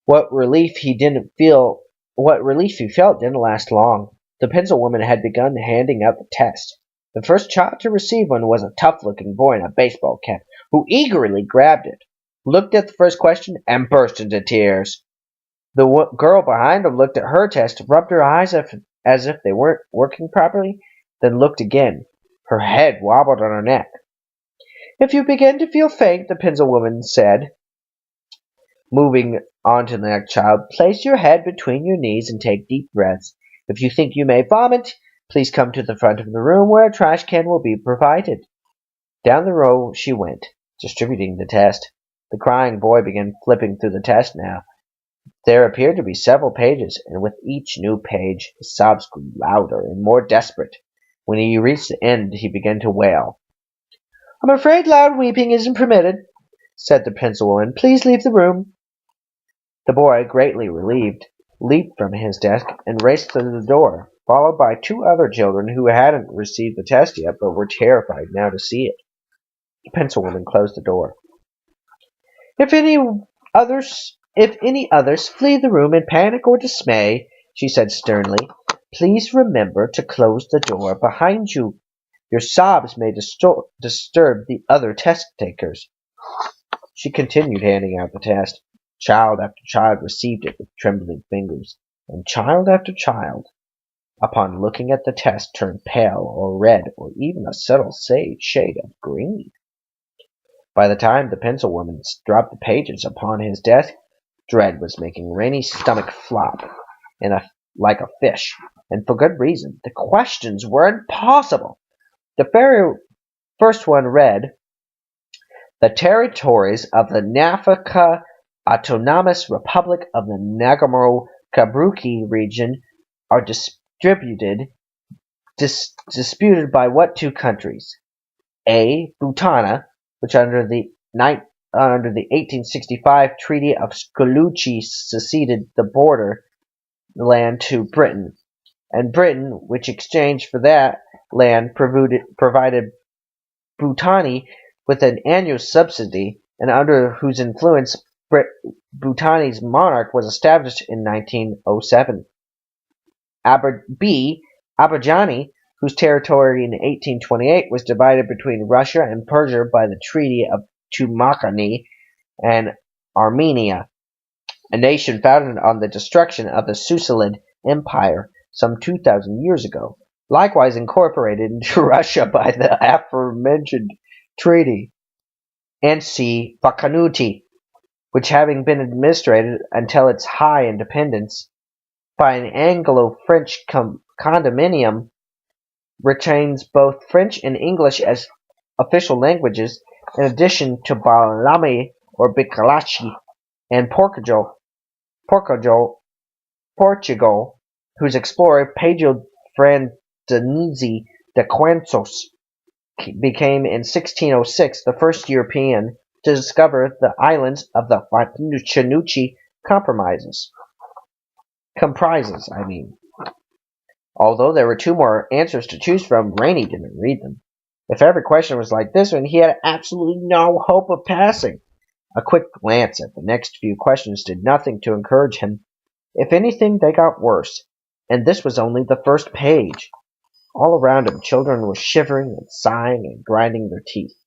what relief he felt didn't last long. The pencil woman had begun handing out the test. The first child to receive one was a tough-looking boy in a baseball cap, who eagerly grabbed it, looked at the first question, and burst into tears. The girl behind him looked at her test, rubbed her eyes as if they weren't working properly, then looked again. Her head wobbled on her neck. If you begin to feel faint, the pencil woman said, moving on to the next child, place your head between your knees and take deep breaths. If you think you may vomit, please come to the front of the room where a trash can will be provided. Down the row she went, distributing the test. The crying boy began flipping through the test now. There appeared to be several pages, and with each new page his sobs grew louder and more desperate. When he reached the end, he began to wail. I'm afraid loud weeping isn't permitted, said the pencil woman. Please leave the room. The boy, greatly relieved, leaped from his desk and raced to the door, followed by two other children who hadn't received the test yet but were terrified now to see it. The pencil woman closed the door. If any others flee the room in panic or dismay, she said sternly, please remember to close the door behind you. Your sobs may disturb the other test takers. She continued handing out the test. Child after child received it with trembling fingers, and child after child, upon looking at the test, turned pale or red or even a subtle shade of green. By the time the pencil woman dropped the pages upon his desk, dread was making Rainey's stomach flop like a fish, and for good reason. The questions were impossible. The very first one read, the territories of the Nafaka Autonomous Republic of the Nagorno-Karabakh region are disputed by what two countries? A. Bhutan, which under the 1865 Treaty of Skuluchi ceded the border land to Britain, and Britain, which exchanged for that land provided Bhutani with an annual subsidy, and under whose influence Bhutani's monarch was established in 1907. B. Abajani, whose territory in 1828 was divided between Russia and Persia by the Treaty of Tumakani, and Armenia, a nation founded on the destruction of the Susalid Empire some 2,000 years ago, likewise incorporated into Russia by the aforementioned treaty. And C. Vakanuti, which having been administered until its high independence by an Anglo-French condominium, retains both French and English as official languages, in addition to Balami or Bicalachi and Portugal, whose explorer Pedro Frandenizzi de Quentos became in 1606 the first European to discover the islands of the Chanuchi comprises. Although there were two more answers to choose from, Rainey didn't read them. If every question was like this one, he had absolutely no hope of passing. A quick glance at the next few questions did nothing to encourage him. If anything, they got worse, and this was only the first page. All around him, children were shivering and sighing and grinding their teeth.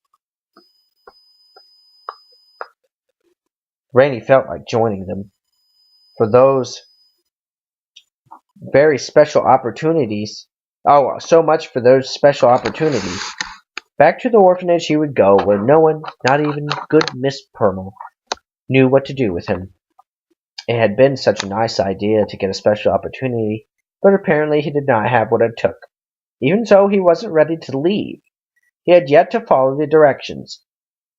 Rainey felt like joining them. For those very special opportunities. Oh, so much for those special opportunities. Back to the orphanage he would go, where no one, not even good Miss Permel, knew what to do with him. It had been such a nice idea to get a special opportunity, but apparently he did not have what it took. Even so, he wasn't ready to leave. He had yet to follow the directions,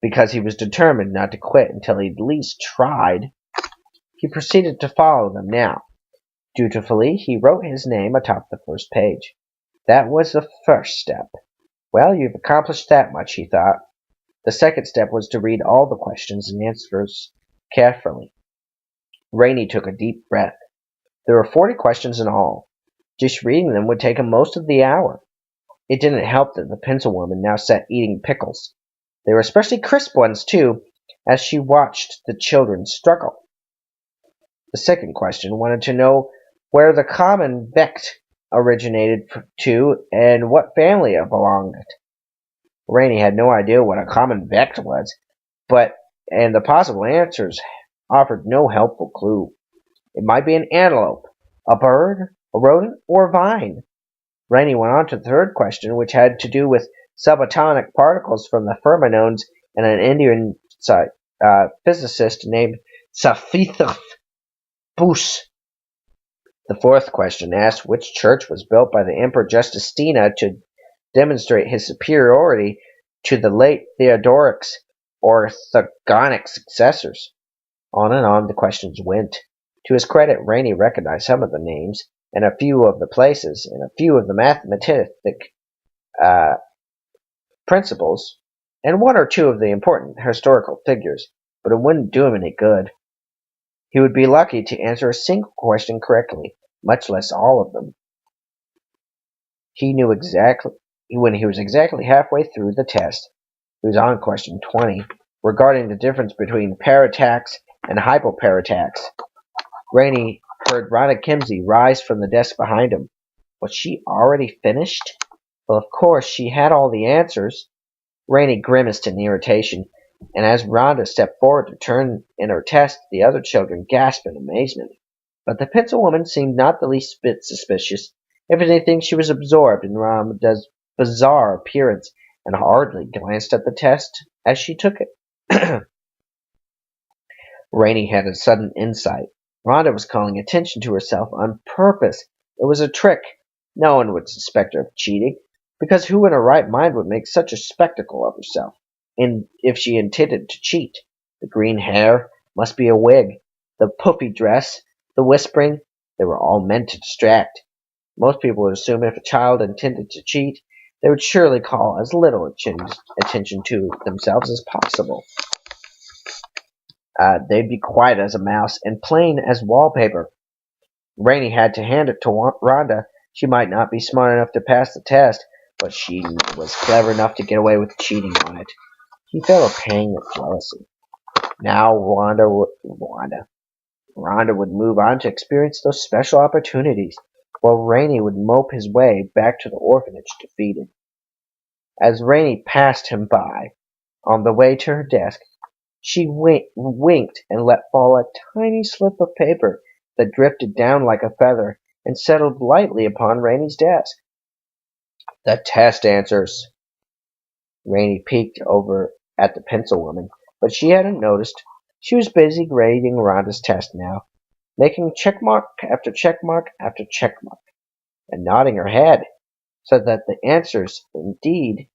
because he was determined not to quit until he at least tried. He proceeded to follow them now. Dutifully, he wrote his name atop the first page. That was the first step. Well, you've accomplished that much, he thought. The second step was to read all the questions and answers carefully. Rainey took a deep breath. There were 40 questions in all. Just reading them would take him most of the hour. It didn't help that the pencil woman now sat eating pickles. They were especially crisp ones, too, as she watched the children struggle. The second question wanted to know where the common Vecht originated to and what family it belonged to. Rainey had no idea what a common Vecht was, and the possible answers offered no helpful clue. It might be an antelope, a bird, a rodent, or a vine. Rainey went on to the third question, which had to do with subatomic particles from the ferminones and an Indian physicist named Safithth Bus. The fourth question asked which church was built by the Emperor Justina to demonstrate his superiority to the late Theodoric's orthogonic successors. On and on the questions went. To his credit, Rainey recognized some of the names, and a few of the places, and a few of the mathematic principles, and one or two of the important historical figures, but it wouldn't do him any good. He would be lucky to answer a single question correctly, much less all of them. He knew exactly when he was exactly halfway through the test. He was on question 20, regarding the difference between paratax and hypoparatax. Rainey heard Rhonda Kimsey rise from the desk behind him. Was she already finished? Well, of course, she had all the answers. Rainey grimaced in irritation, and as Rhonda stepped forward to turn in her test, the other children gasped in amazement. But the pencil woman seemed not the least bit suspicious. If anything, she was absorbed in Rhonda's bizarre appearance, and hardly glanced at the test as she took it. Rainey had a sudden insight. Rhonda was calling attention to herself on purpose. It was a trick. No one would suspect her of cheating, because who in her right mind would make such a spectacle of herself? And if she intended to cheat, the green hair must be a wig, the puffy dress, the whispering, they were all meant to distract. Most people would assume if a child intended to cheat, they would surely call as little attention to themselves as possible. They'd be quiet as a mouse and plain as wallpaper. Rainey had to hand it to Rhonda. She might not be smart enough to pass the test, but she was clever enough to get away with cheating on it. He felt a pang of jealousy. Now Rhonda would move on to experience those special opportunities, while Rainey would mope his way back to the orphanage defeated. As Rainey passed him by, on the way to her desk, she winked and let fall a tiny slip of paper that drifted down like a feather and settled lightly upon Rainey's desk. The test answers. Rainey peeked over at the pencil woman, but she hadn't noticed. She was busy grading Rhonda's test now, making checkmark after checkmark after checkmark, and nodding her head, so that the answers, indeed,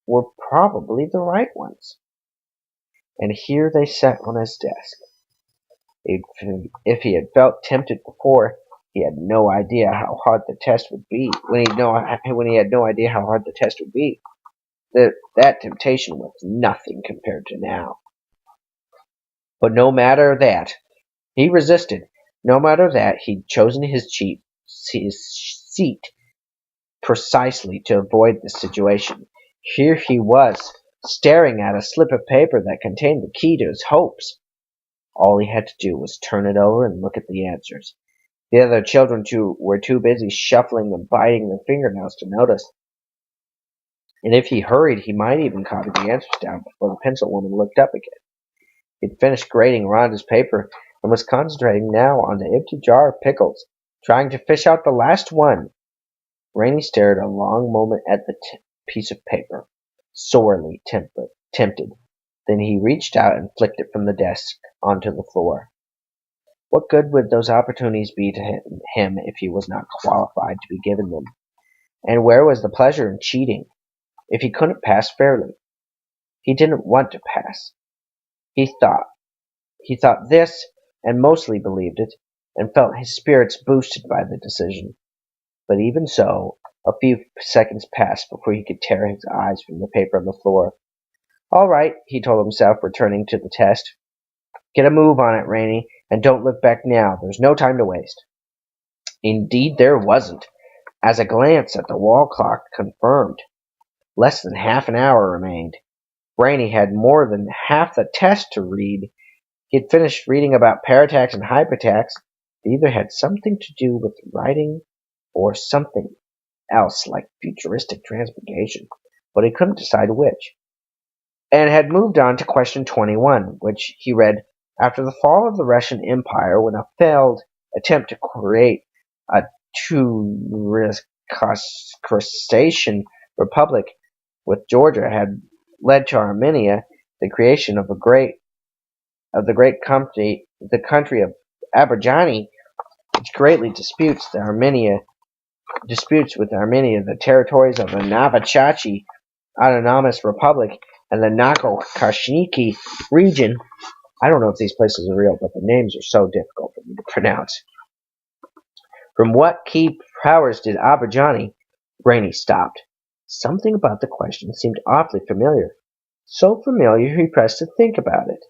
were probably the right ones. And here they sat on his desk. If he had felt tempted before, he had no idea how hard the test would be. When he had no idea how hard the test would be, that temptation was nothing compared to now. But no matter that, he resisted. No matter that, he'd chosen his seat precisely to avoid the situation. Here he was, staring at a slip of paper that contained the key to his hopes. All he had to do was turn it over and look at the answers. The other children were too busy shuffling and biting their fingernails to notice. And if he hurried, he might even copy the answers down before the pencil woman looked up again. He'd finished grading Rhonda's paper and was concentrating now on the empty jar of pickles, trying to fish out the last one. Rainey stared a long moment at the piece of paper, sorely tempted. Then he reached out and flicked it from the desk onto the floor. What good would those opportunities be to him if he was not qualified to be given them? And where was the pleasure in cheating? if he couldn't pass fairly. He didn't want to pass. He thought this, and mostly believed it, and felt his spirits boosted by the decision. But even so, a few seconds passed before he could tear his eyes from the paper on the floor. All right, he told himself, returning to the test. Get a move on it, Rainey, and don't look back now. There's no time to waste. Indeed, there wasn't, as a glance at the wall clock confirmed. Less than half an hour remained. Rainey had more than half the test to read. He had finished reading about paratacks and hypertacks. They either had something to do with writing or something else like futuristic transportation, but he couldn't decide which, and had moved on to question 21, which he read, after the fall of the Russian Empire, when a failed attempt to create a two-crustacean republic with Georgia had led to Armenia, the creation of the great country, the country of Aberjani, which greatly disputes with Armenia the territories of the Navachachi Autonomous Republic and the Nako-Kashniki region. I don't know if these places are real, but the names are so difficult for me to pronounce. From what key powers did Aberjani? Rainey stopped. Something about the question seemed awfully familiar. So familiar he pressed to think about it.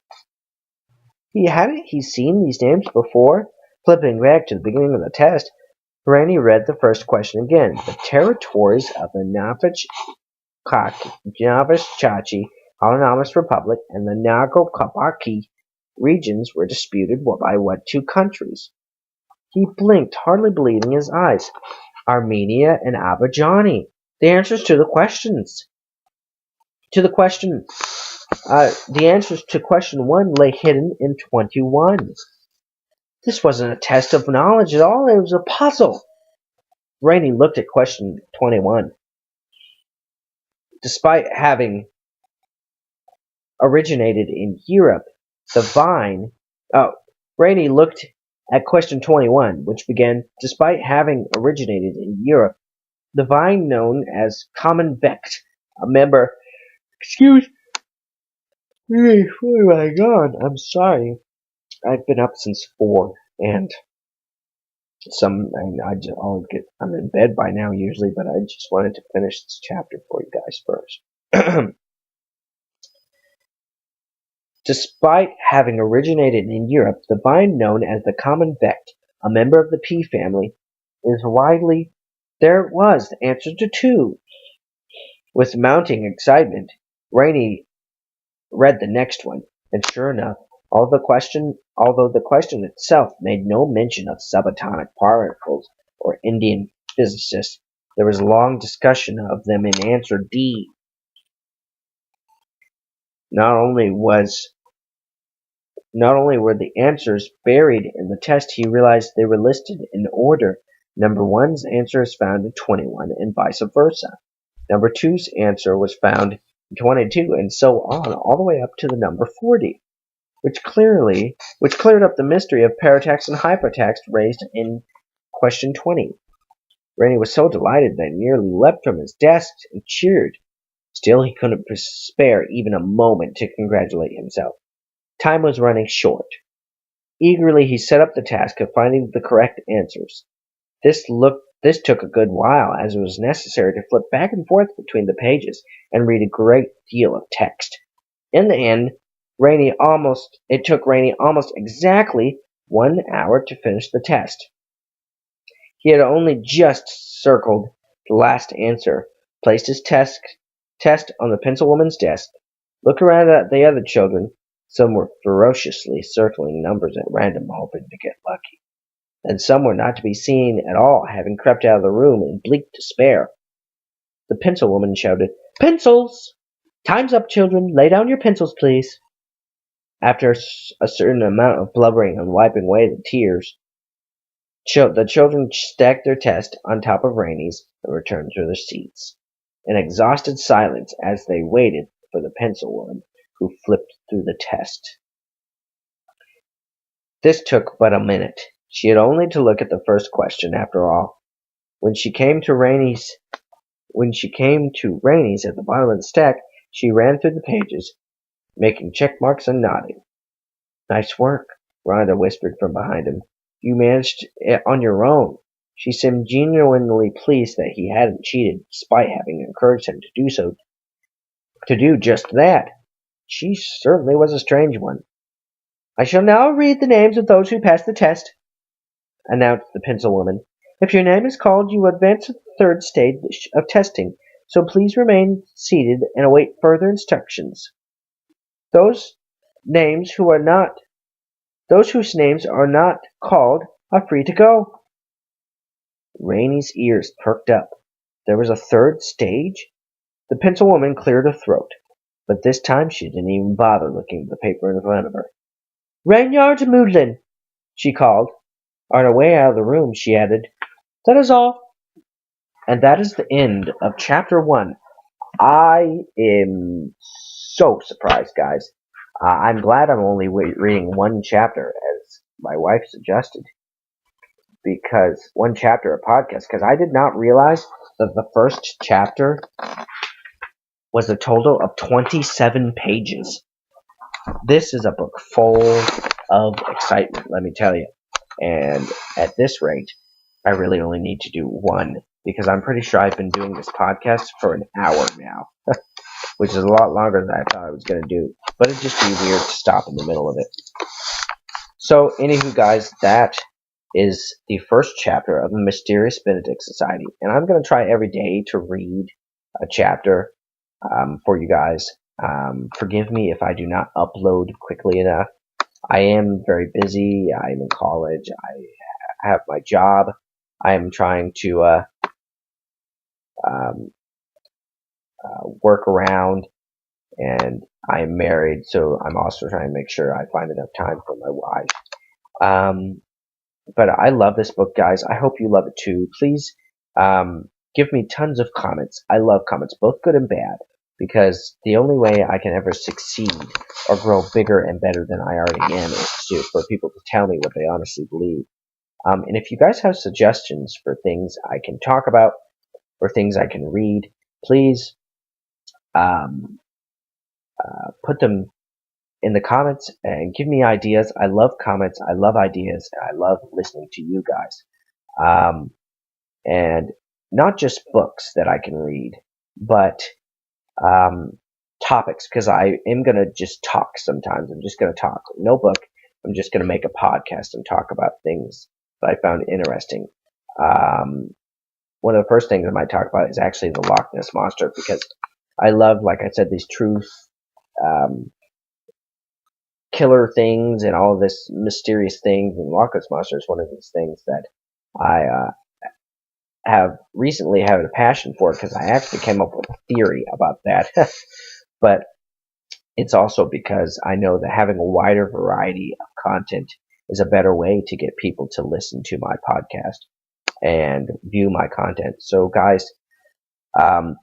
Hadn't he seen these names before? Flipping back to the beginning of the test, Rainey read the first question again. The territories of the Navachachi Autonomous Republic and the Nagorno-Karabakh regions were disputed by what two countries? He blinked, hardly believing his eyes. Armenia and Aberjani. The answers to the questions. The answers to question 1 lay hidden in 21. This wasn't a test of knowledge at all. It was a puzzle. Rainey looked at question 21. Despite having originated in Europe, the vine... Rainey looked at question 21, which began, despite having originated in Europe, the vine known as common vecht, a member... Excuse me, oh my God, I'm sorry. I've been up since 4, and I'm in bed by now usually, but I just wanted to finish this chapter for you guys first. Despite having originated in Europe, the vine known as the common vecht, a member of the pea family, is widely... There it was, the answer to 2. With mounting excitement, Rainey read the next one, and sure enough, although the question itself made no mention of subatomic particles or Indian physicists, there was a long discussion of them in answer D. Not only were the answers buried in the test, he realized they were listed in order. Number 1's answer is found in 21, and vice versa. Number 2's answer was found in 22, and so on, all the way up to the number 40, which cleared up the mystery of paratacks and hypertacks raised in question 20. Rainey was so delighted that he nearly leapt from his desk and cheered. Still, he couldn't spare even a moment to congratulate himself. Time was running short. Eagerly, he set up the task of finding the correct answers. This took a good while, as it was necessary to flip back and forth between the pages and read a great deal of text. In the end, it took Rainey almost exactly 1 hour to finish the test. He had only just circled the last answer, placed his test on the pencil woman's desk, looked around at the other children. Some were ferociously circling numbers at random, hoping to get lucky, and some were not to be seen at all, having crept out of the room in bleak despair. The pencil woman shouted, "Pencils! Time's up, children. Lay down your pencils, please." After a certain amount of blubbering and wiping away the tears, the children stacked their test on top of Rainey's and returned to their seats, in exhausted silence as they waited for the pencil woman, who flipped through the test. This took but a minute. She had only to look at the first question, after all. When she came to Rainey's When she came to Rainey's at the bottom of the stack, she ran through the pages, making check marks and nodding. Nice work, Rhonda whispered from behind him. You managed it on your own. She seemed genuinely pleased that he hadn't cheated, despite having encouraged him to do just that. She certainly was a strange one. I shall now read the names of those who passed the test, announced the pencil woman. If your name is called, you advance to the third stage of testing, so please remain seated and await further instructions. Those names who are not Those whose names are not called are free to go. Rainey's ears perked up. There was a third stage? The pencil woman cleared her throat, but this time she didn't even bother looking at the paper in front of her. Rainyard Moodlin, she called. On her way out of the room, she added, That is all. And that is the end of Chapter 1. I am so surprised, guys. I'm glad I'm only reading one chapter, as my wife suggested, because one chapter a podcast, because I did not realize that the first chapter was a total of 27 pages. This is a book full of excitement, let me tell you. And at this rate, I really only need to do one, because I'm pretty sure I've been doing this podcast for an hour now, which is a lot longer than I thought I was going to do. But it'd just be weird to stop in the middle of it. So, anywho, guys, that is the first chapter of the Mysterious Benedict Society. And I'm going to try every day to read a chapter for you guys. Forgive me if I do not upload quickly enough. I am very busy. I'm in college. I have my job. I am trying to work around, and I am married, so I'm also trying to make sure I find enough time for my wife. But I love this book, guys. I hope you love it too. Please give me tons of comments. I love comments, both good and bad, because the only way I can ever succeed or grow bigger and better than I already am is for people to tell me what they honestly believe. And if you guys have suggestions for things I can talk about or things I can read, please put them in the comments and give me ideas. I love comments. I love ideas. I love listening to you guys. And not just books that I can read, but topics, because I am going to just talk sometimes. I'm just going to talk. No book. I'm just going to make a podcast and talk about things that I found interesting. One of the first things I might talk about is actually the Loch Ness Monster, because I love, like I said, these truth killer things and all of this mysterious things, and Loch Ness Monster is one of these things that I have recently had a passion for, because I actually came up with a theory about that. But it's also because I know that having a wider variety of content is a better way to get people to listen to my podcast and view my content. So guys,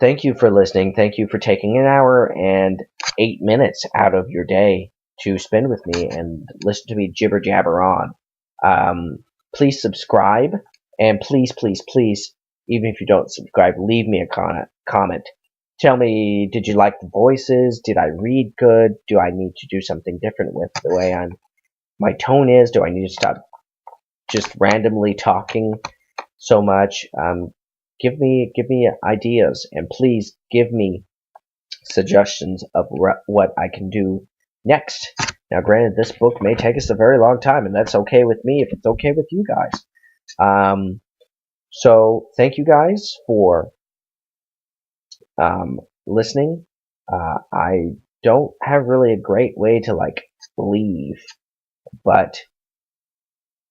thank you for listening. Thank you for taking an hour and 8 minutes out of your day to spend with me and listen to me jibber jabber on. Please subscribe, and please, even if you don't subscribe, leave me a comment. Tell me, did you like the voices? Did I read good? Do I need to do something different with the way my tone is? Do I need to stop just randomly talking so much? Give me ideas, and please give me suggestions of what I can do next. Now, granted, this book may take us a very long time, and that's okay with me if it's okay with you guys. So thank you guys for listening. I don't have really a great way to leave, but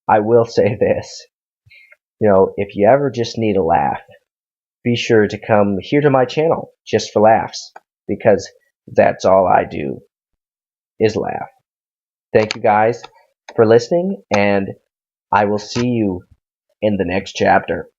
I will say this. If you ever just need a laugh, be sure to come here to my channel just for laughs, because that's all I do is laugh. Thank you guys for listening, and I will see you in the next chapter.